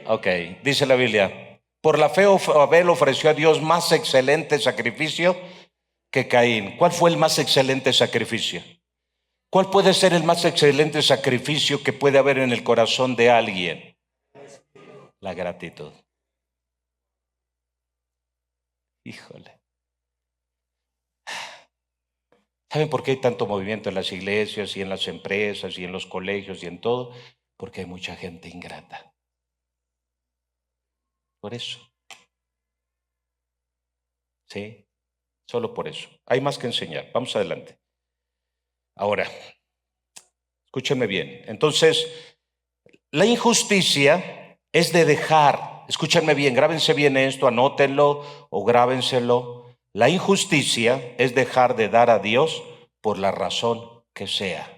Ok, dice la Biblia, por la fe Abel ofreció a Dios más excelente sacrificio que Caín. ¿Cuál fue el más excelente sacrificio? ¿Cuál puede ser el más excelente sacrificio que puede haber en el corazón de alguien? La gratitud. Híjole. ¿Saben por qué hay tanto movimiento en las iglesias y en las empresas y en los colegios y en todo? Porque hay mucha gente ingrata. Por eso. ¿Sí? Solo por eso. Hay más que enseñar. Vamos adelante. Ahora, escúchenme bien. Entonces, la injusticia es de dejar, escúchenme bien, grábense bien esto, anótenlo o grábenselo. La injusticia es dejar de dar a Dios por la razón que sea.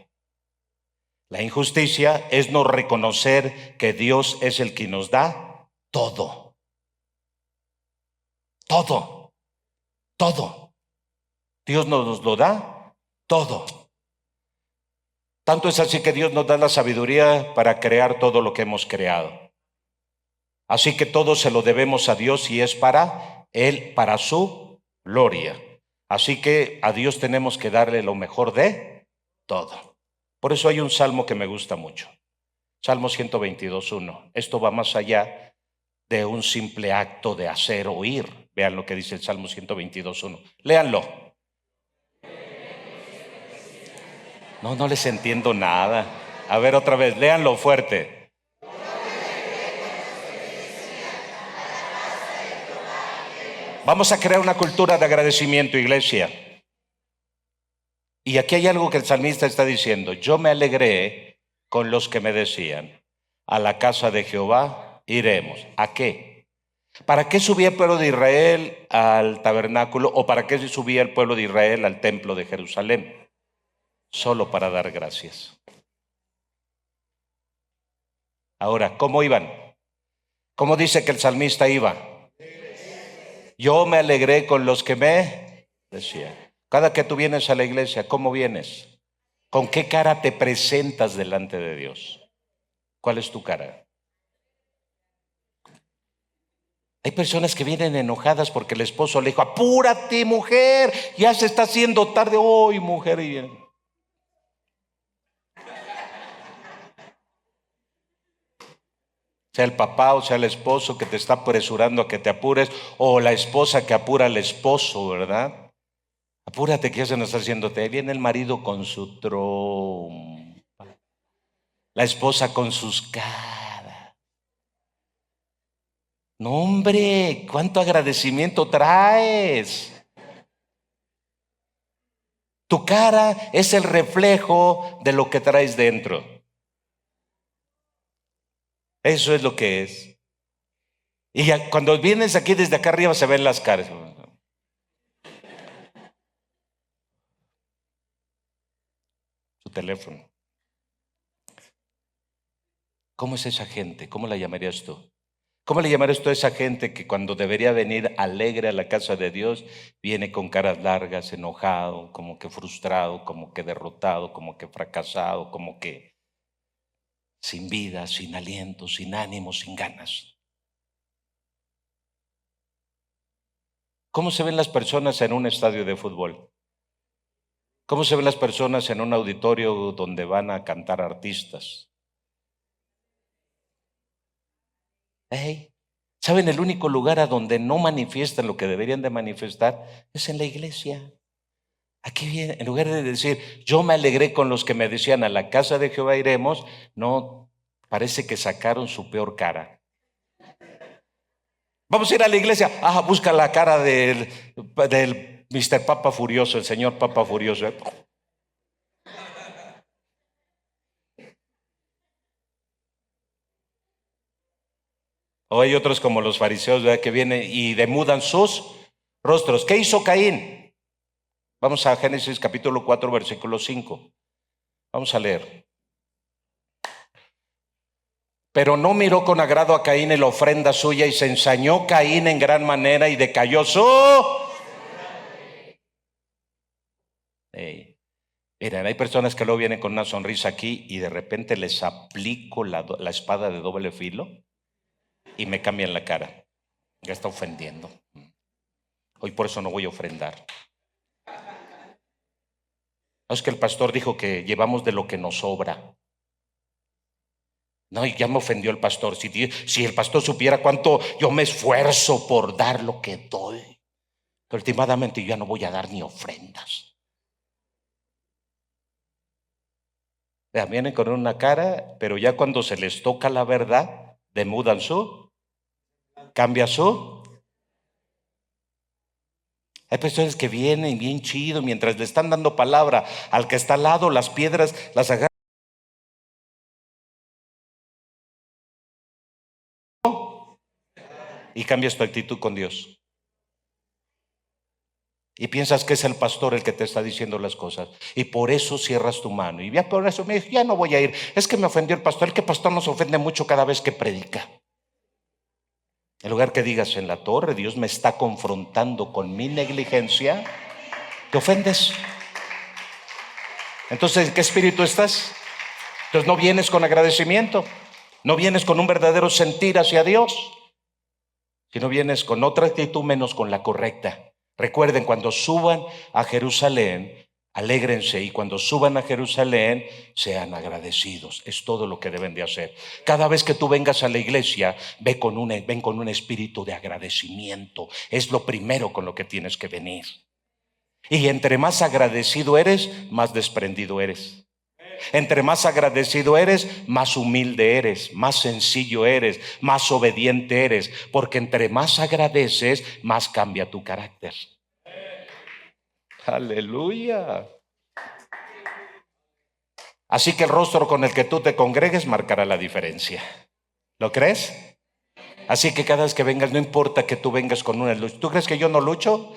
La injusticia es no reconocer que Dios es el que nos da todo. Todo. Todo. Dios nos lo da todo. Tanto es así que Dios nos da la sabiduría para crear todo lo que hemos creado. Así que todo se lo debemos a Dios y es para Él, para su gloria. Así que a Dios tenemos que darle lo mejor de todo. Por eso hay un salmo que me gusta mucho. Salmo 122:1. Esto va más allá de un simple acto de hacer oír. Vean lo que dice el Salmo 122:1. Léanlo. No les entiendo nada. A ver otra vez, léanlo fuerte. Vamos a crear una cultura de agradecimiento, iglesia. Y aquí hay algo que el salmista está diciendo. Yo me alegré con los que me decían, a la casa de Jehová iremos. ¿A qué? ¿Para qué subía el pueblo de Israel al tabernáculo o para qué subía el pueblo de Israel al templo de Jerusalén? Solo para dar gracias. Ahora, ¿cómo iban? ¿Cómo dice que el salmista iba? Yo me alegré con los que me decían. Cada que tú vienes a la iglesia, ¿cómo vienes? ¿Con qué cara te presentas delante de Dios? ¿Cuál es tu cara? Hay personas que vienen enojadas porque el esposo le dijo, apúrate, mujer, ya se está haciendo tarde hoy, mujer. Sea el papá o sea el esposo que te está apresurando a que te apures, o la esposa que apura al esposo, ¿verdad? Apúrate que ya se nos está haciendo tarde. Viene el marido con su trompa, la esposa con sus caras. No, hombre, cuánto agradecimiento traes. Tu cara es el reflejo de lo que traes dentro. Eso es lo que es. Y ya, cuando vienes aquí desde acá arriba se ven las caras. Su teléfono. ¿Cómo es esa gente? ¿Cómo la llamarías tú? ¿Cómo le llamarías tú a esa gente que cuando debería venir alegre a la casa de Dios, viene con caras largas, enojado, como que frustrado, como que derrotado, como que fracasado, como que sin vida, sin aliento, sin ánimo, sin ganas? ¿Cómo se ven las personas en un estadio de fútbol? ¿Cómo se ven las personas en un auditorio donde van a cantar artistas? Hey, ¿saben? El único lugar a donde no manifiestan lo que deberían de manifestar es en la iglesia. Aquí viene, en lugar de decir, yo me alegré con los que me decían, a la casa de Jehová iremos, no, parece que sacaron su peor cara. Vamos a ir a la iglesia, busca la cara del Mr. Papa Furioso, el señor Papa Furioso. O hay otros como los fariseos, ¿verdad? Que vienen y demudan sus rostros. ¿Qué hizo Caín? Vamos a Génesis capítulo 4, versículo 5. Vamos a leer. Pero no miró con agrado a Caín en la ofrenda suya, y se ensañó Caín en gran manera y decayó su... Miren, hay personas que luego vienen con una sonrisa aquí y de repente les aplico la espada de doble filo y me cambian la cara. Ya está ofendiendo. Hoy por eso no voy a ofrendar. No, es que el pastor dijo que llevamos de lo que nos sobra. No, y ya me ofendió el pastor. Si el pastor supiera cuánto yo me esfuerzo por dar lo que doy, últimamente yo ya no voy a dar ni ofrendas. Vienen con una cara, pero ya cuando se les toca la verdad, demudan cambia su. Hay personas que vienen bien chido, mientras le están dando palabra al que está al lado, las piedras las agarran y cambias tu actitud con Dios. Y piensas que es el pastor el que te está diciendo las cosas. Y por eso cierras tu mano. Y ya por eso me dijo, ya no voy a ir. Es que me ofendió el pastor. El que pastor nos ofende mucho cada vez que predica. En lugar que digas, en la torre, Dios me está confrontando con mi negligencia, te ofendes. Entonces, ¿en qué espíritu estás? Entonces no vienes con agradecimiento. No vienes con un verdadero sentir hacia Dios. Sino vienes con otra actitud menos con la correcta. Recuerden, cuando suban a Jerusalén, alégrense, y cuando suban a Jerusalén, sean agradecidos. Es todo lo que deben de hacer. Cada vez que tú vengas a la iglesia, ven con un espíritu de agradecimiento. Es lo primero con lo que tienes que venir. Y entre más agradecido eres, más desprendido eres. Entre más agradecido eres, más humilde eres, más sencillo eres, más obediente eres, porque entre más agradeces, más cambia tu carácter. Aleluya. Así que el rostro con el que tú te congregues marcará la diferencia. ¿Lo crees? Así que cada vez que vengas, no importa que tú vengas con una lucha. ¿Tú crees que yo no lucho?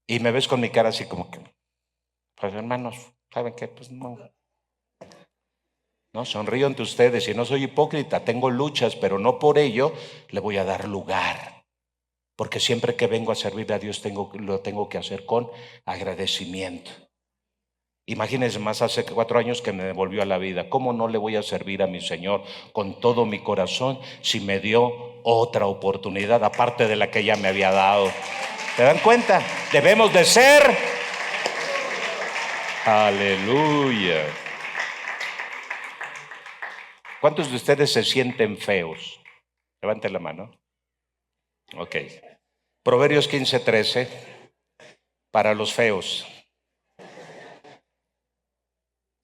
Y me ves con mi cara así como que, pues hermanos, ¿saben qué? Pues no. No, sonrío ante ustedes y no soy hipócrita, tengo luchas, pero no por ello le voy a dar lugar. Porque siempre que vengo a servir a Dios lo tengo que hacer con agradecimiento. Imagínense, más hace 4 años que me devolvió a la vida. ¿Cómo no le voy a servir a mi Señor con todo mi corazón si me dio otra oportunidad aparte de la que ya me había dado? ¿Se dan cuenta? Debemos de ser. Aleluya. ¿Cuántos de ustedes se sienten feos? Levanten la mano. Ok. Proverbios 15:13. Para los feos.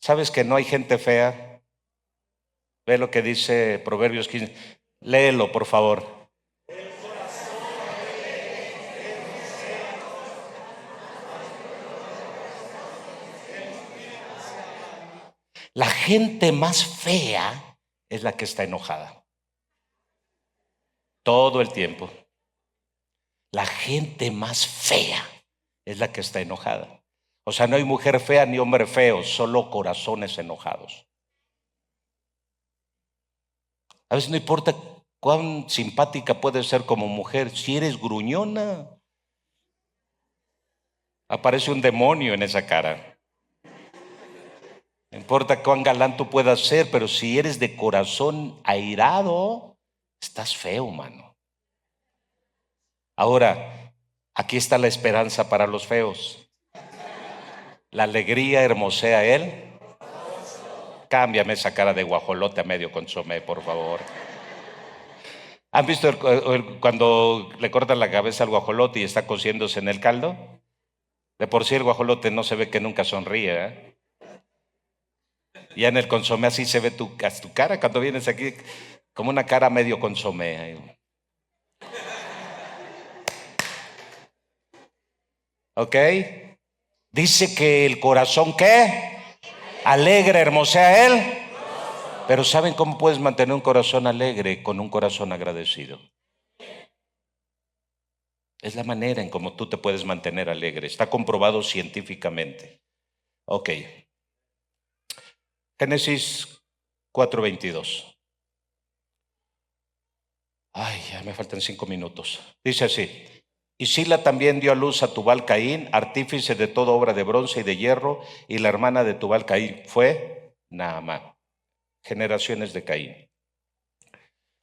¿Sabes que no hay gente fea? Ve lo que dice Proverbios 15. Léelo, por favor. La gente más fea es la que está enojada. Todo el tiempo. La gente más fea es la que está enojada. O sea, no hay mujer fea ni hombre feo, solo corazones enojados. A veces no importa cuán simpática puedes ser como mujer, si eres gruñona, aparece un demonio en esa cara. No importa cuán galán tú puedas ser, pero si eres de corazón airado, estás feo, mano. Ahora, aquí está la esperanza para los feos. La alegría hermosea a él. Cámbiame esa cara de guajolote a medio consomé, por favor. ¿Han visto cuando le cortan la cabeza al guajolote y está cociéndose en el caldo? De por sí el guajolote no se ve que nunca sonríe, ¿eh? Ya en el consomé así se ve tu cara cuando vienes aquí, como una cara medio consomé. ¿Ok? Dice que el corazón, ¿qué? Alegre, hermosea él. Pero ¿saben cómo puedes mantener un corazón alegre? Con un corazón agradecido. Es la manera en cómo tú te puedes mantener alegre. Está comprobado científicamente. Ok. Génesis 4:22. Ay, ya me faltan 5 minutos. Dice así. Y Sila también dio a luz a Tubal Caín, artífice de toda obra de bronce y de hierro, y la hermana de Tubal Caín fue Naamá. Generaciones de Caín.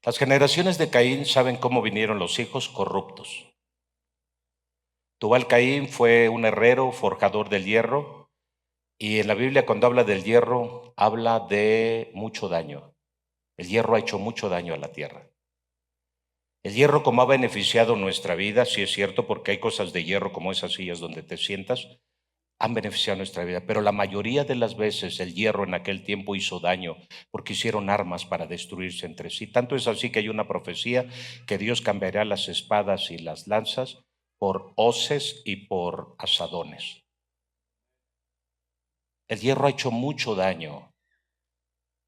Las generaciones de Caín saben cómo vinieron los hijos corruptos. Tubal Caín fue un herrero, forjador del hierro, y en la Biblia cuando habla del hierro, habla de mucho daño. El hierro ha hecho mucho daño a la tierra. El hierro como ha beneficiado nuestra vida, sí es cierto, porque hay cosas de hierro como esas sillas donde te sientas, han beneficiado nuestra vida, pero la mayoría de las veces el hierro en aquel tiempo hizo daño porque hicieron armas para destruirse entre sí. Tanto es así que hay una profecía que Dios cambiará las espadas y las lanzas por hoces y por asadones. El hierro ha hecho mucho daño.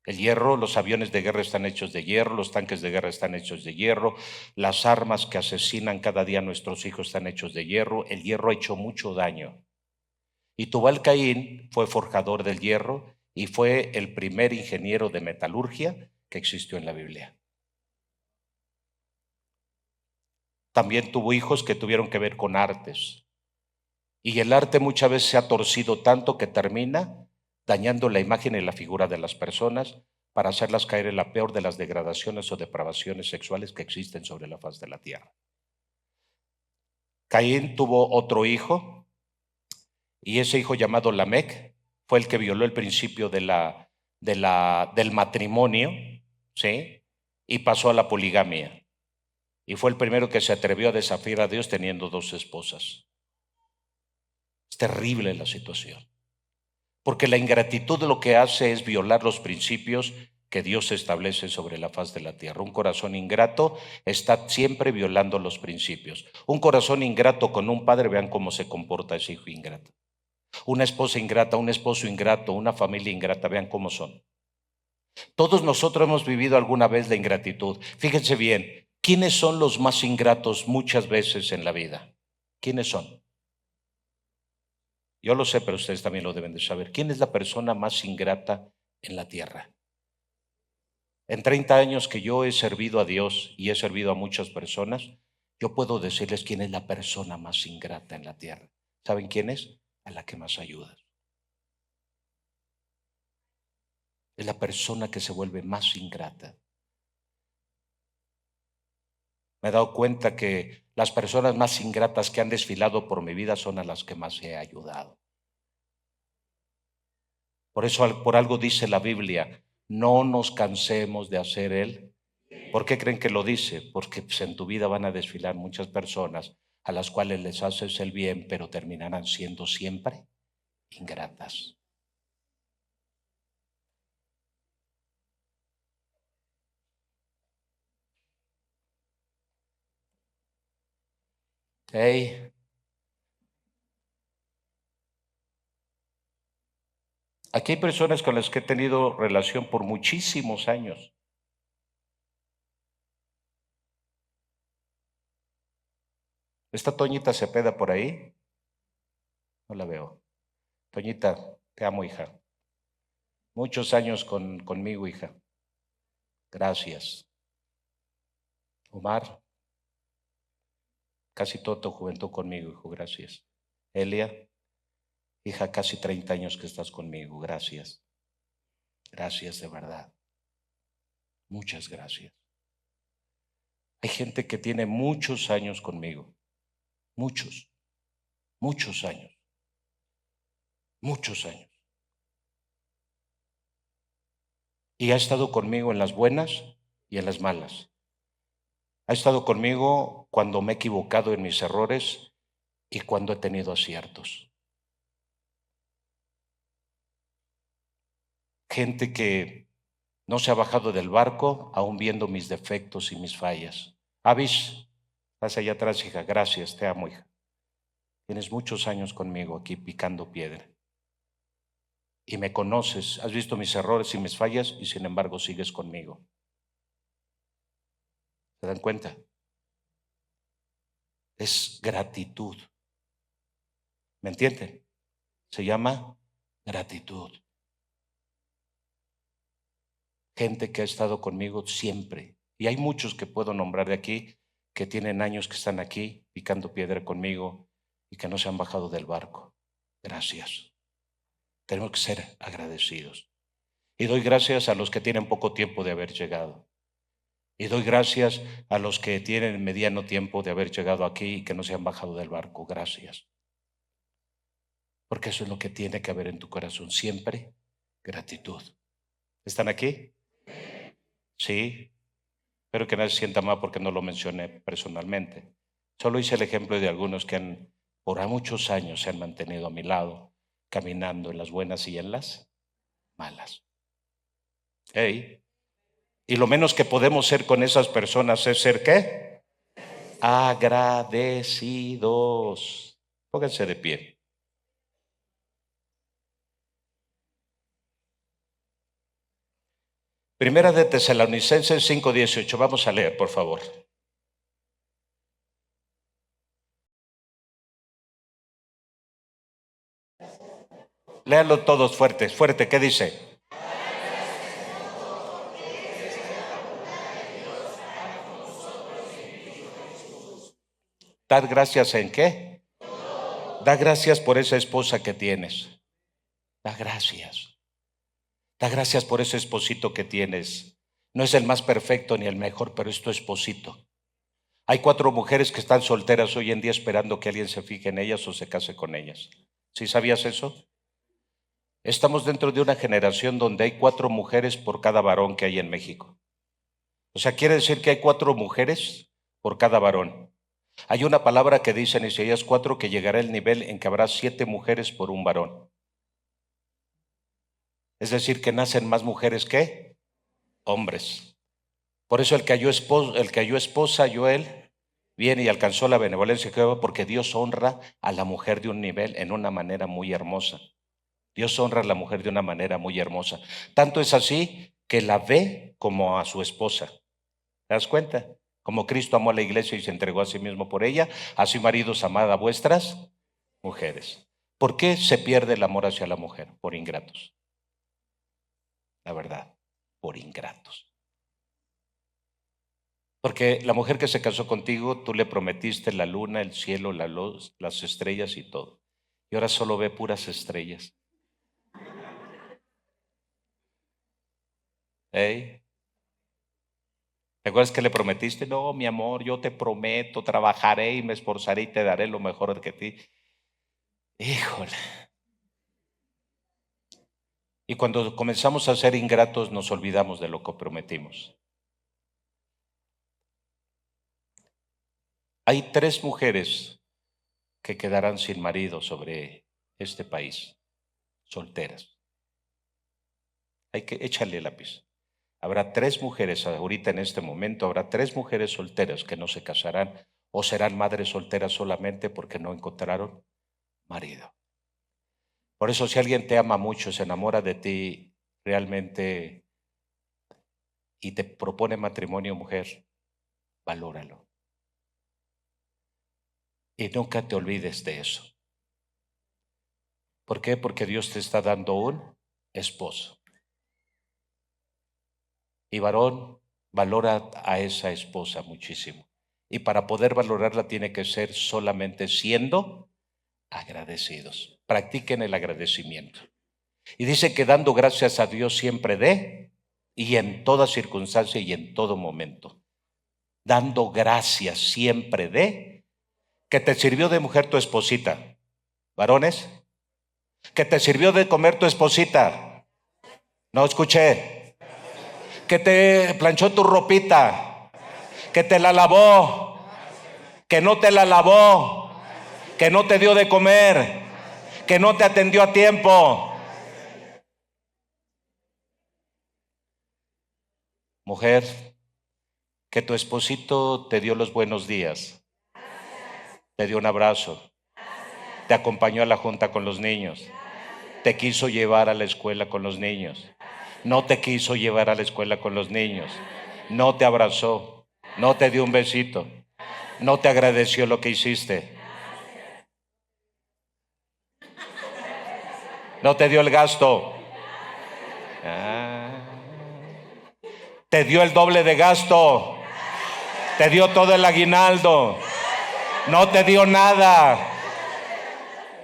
El hierro, los aviones de guerra están hechos de hierro, los tanques de guerra están hechos de hierro, las armas que asesinan cada día a nuestros hijos están hechos de hierro. El hierro ha hecho mucho daño. Y Tubal Caín fue forjador del hierro y fue el primer ingeniero de metalurgia que existió en la Biblia. También tuvo hijos que tuvieron que ver con artes. Y el arte muchas veces se ha torcido tanto que termina dañando la imagen y la figura de las personas para hacerlas caer en la peor de las degradaciones o depravaciones sexuales que existen sobre la faz de la tierra. Caín tuvo otro hijo y ese hijo llamado Lamec fue el que violó el principio del matrimonio, ¿sí? Y pasó a la poligamia. Y fue el primero que se atrevió a desafiar a Dios teniendo 2 esposas. Es terrible la situación. Porque la ingratitud lo que hace es violar los principios que Dios establece sobre la faz de la tierra. Un corazón ingrato está siempre violando los principios. Un corazón ingrato con un padre, vean cómo se comporta ese hijo ingrato. Una esposa ingrata, un esposo ingrato, una familia ingrata, vean cómo son. Todos nosotros hemos vivido alguna vez la ingratitud. Fíjense bien, ¿quiénes son los más ingratos muchas veces en la vida? ¿Quiénes son? Yo lo sé, pero ustedes también lo deben de saber. ¿Quién es la persona más ingrata en la tierra? En 30 años que yo he servido a Dios y he servido a muchas personas, yo puedo decirles quién es la persona más ingrata en la tierra. ¿Saben quién es? A la que más ayudas. Es la persona que se vuelve más ingrata. Me he dado cuenta que las personas más ingratas que han desfilado por mi vida son a las que más he ayudado. Por eso, por algo dice la Biblia, no nos cansemos de hacer el. ¿Por qué creen que lo dice? Porque pues, en tu vida van a desfilar muchas personas a las cuales les haces el bien, pero terminarán siendo siempre ingratas. Hey, aquí hay personas con las que he tenido relación por muchísimos años. ¿Está Toñita Cepeda por ahí? No la veo. Toñita, te amo, hija. Muchos años conmigo, hija. Gracias. Omar, casi toda tu juventud conmigo, hijo. Gracias. Elia, hija, casi 30 años que estás conmigo. Gracias. Gracias de verdad. Muchas gracias. Hay gente que tiene muchos años conmigo. Muchos años. Muchos años. Y ha estado conmigo en las buenas y en las malas. Ha estado conmigo cuando me he equivocado en mis errores y cuando he tenido aciertos. Gente que no se ha bajado del barco aún viendo mis defectos y mis fallas. Avis, estás allá atrás, hija. Gracias, te amo, hija. Tienes muchos años conmigo aquí picando piedra. Y me conoces, has visto mis errores y mis fallas y sin embargo sigues conmigo. ¿Se dan cuenta? Es gratitud. ¿Me entienden? Se llama gratitud. Gente que ha estado conmigo siempre. Y hay muchos que puedo nombrar de aquí que tienen años que están aquí picando piedra conmigo y que no se han bajado del barco. Gracias. Tenemos que ser agradecidos. Y doy gracias a los que tienen poco tiempo de haber llegado. Y doy gracias a los que tienen mediano tiempo de haber llegado aquí y que no se han bajado del barco. Gracias. Porque eso es lo que tiene que haber en tu corazón siempre, gratitud. ¿Están aquí? Sí. Espero que nadie se sienta mal porque no lo mencioné personalmente. Solo hice el ejemplo de algunos que por muchos años se han mantenido a mi lado, caminando en las buenas y en las malas. Hey. Y lo menos que podemos ser con esas personas es ser ¿qué? Agradecidos. Pónganse de pie. Primera de Tesalonicenses 5:18. Vamos a leer, por favor. Léanlo todos fuerte, fuerte. ¿Qué dice? ¿Dar gracias en qué? Da gracias por esa esposa que tienes. Da gracias. Da gracias por ese esposito que tienes. No es el más perfecto ni el mejor, pero es tu esposito. Hay 4 mujeres que están solteras hoy en día esperando que alguien se fije en ellas o se case con ellas. ¿Sí sabías eso? Estamos dentro de una generación donde hay 4 mujeres por cada varón que hay en México. O sea, quiere decir que hay 4 mujeres por cada varón. Hay una palabra que dice en Isaías 4 que llegará el nivel en que habrá 7 mujeres por un varón. Es decir, que nacen más mujeres que hombres. Por eso el que halló esposa, halló él viene y alcanzó la benevolencia de Jehová, porque Dios honra a la mujer de un nivel en una manera muy hermosa. Dios honra a la mujer de una manera muy hermosa. Tanto es así que la ve como a su esposa. ¿Te das cuenta? Como Cristo amó a la iglesia y se entregó a sí mismo por ella, así maridos amad a vuestras mujeres. ¿Por qué se pierde el amor hacia la mujer? Por ingratos. La verdad, por ingratos. Porque la mujer que se casó contigo, tú le prometiste la luna, el cielo, la luz, las estrellas y todo. Y ahora solo ve puras estrellas. ¿Eh? ¿Te acuerdas que le prometiste? No, mi amor, yo te prometo, trabajaré y me esforzaré y te daré lo mejor de ti. Híjole. Y cuando comenzamos a ser ingratos, nos olvidamos de lo que prometimos. Hay 3 mujeres que quedarán sin marido sobre este país, solteras. Hay que échale lápiz. Habrá 3 mujeres, ahorita en este momento, habrá 3 mujeres solteras que no se casarán o serán madres solteras solamente porque no encontraron marido. Por eso si alguien te ama mucho, se enamora de ti realmente y te propone matrimonio, mujer, valóralo. Y nunca te olvides de eso. ¿Por qué? Porque Dios te está dando un esposo. Y varón, valora a esa esposa muchísimo. Y para poder valorarla tiene que ser solamente siendo agradecidos. Practiquen el agradecimiento. Y dice que dando gracias a Dios siempre de y en toda circunstancia y en todo momento. Dando gracias siempre de que te sirvió de mujer tu esposita. Varones, que te sirvió de comer tu esposita. No escuché. Que te planchó tu ropita. Que te la lavó. Que no te la lavó. Que no te dio de comer. Que no te atendió a tiempo. Mujer, que tu esposito te dio los buenos días, te dio un abrazo, te acompañó a la junta con los niños, te quiso llevar a la escuela con los niños, no te quiso llevar a la escuela con los niños, no te abrazó, no te dio un besito, no te agradeció lo que hiciste, no te dio el gasto, te dio el doble de gasto, te dio todo el aguinaldo, no te dio nada.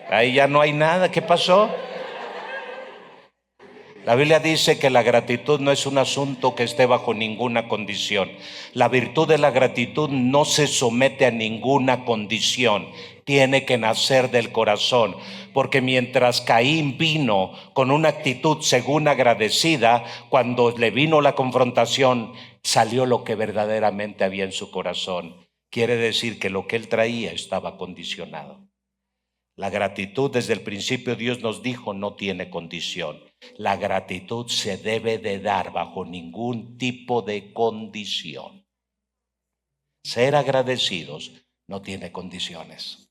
Ahí ya no hay nada. ¿Qué pasó? La Biblia dice que la gratitud no es un asunto que esté bajo ninguna condición. La virtud de la gratitud no se somete a ninguna condición. Tiene que nacer del corazón. Porque mientras Caín vino con una actitud según agradecida, cuando le vino la confrontación, salió lo que verdaderamente había en su corazón. Quiere decir que lo que él traía estaba condicionado. La gratitud, desde el principio Dios nos dijo, no tiene condición. La gratitud se debe de dar bajo ningún tipo de condición. Ser agradecidos no tiene condiciones.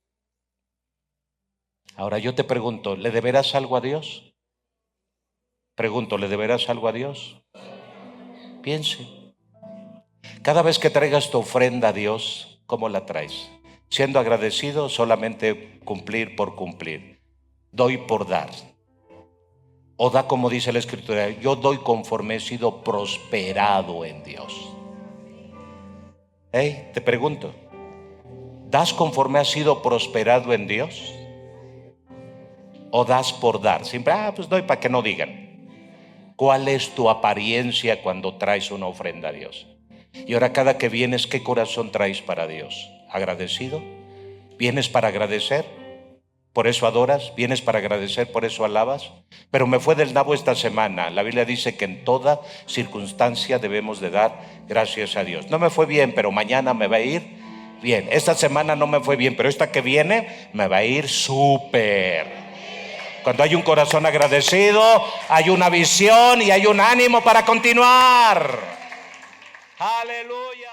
Ahora yo te pregunto, ¿le deberás algo a Dios? Pregunto, ¿le deberás algo a Dios? Piense. Cada vez que traigas tu ofrenda a Dios, ¿cómo la traes? Siendo agradecido, solamente cumplir por cumplir. Doy por dar. O da como dice la Escritura, yo doy conforme he sido prosperado en Dios. Te pregunto, ¿das conforme has sido prosperado en Dios? ¿O das por dar? Siempre, pues doy para que no digan. ¿Cuál es tu apariencia cuando traes una ofrenda a Dios? Y ahora cada que vienes, ¿qué corazón traes para Dios? ¿Agradecido? ¿Vienes para agradecer? ¿Por eso adoras? ¿Vienes para agradecer? ¿Por eso alabas? Pero me fue del nabo esta semana. La Biblia dice que en toda circunstancia debemos de dar gracias a Dios. No me fue bien, pero mañana me va a ir bien. Esta semana no me fue bien, pero esta que viene me va a ir súper. Cuando hay un corazón agradecido, hay una visión y hay un ánimo para continuar. Aleluya.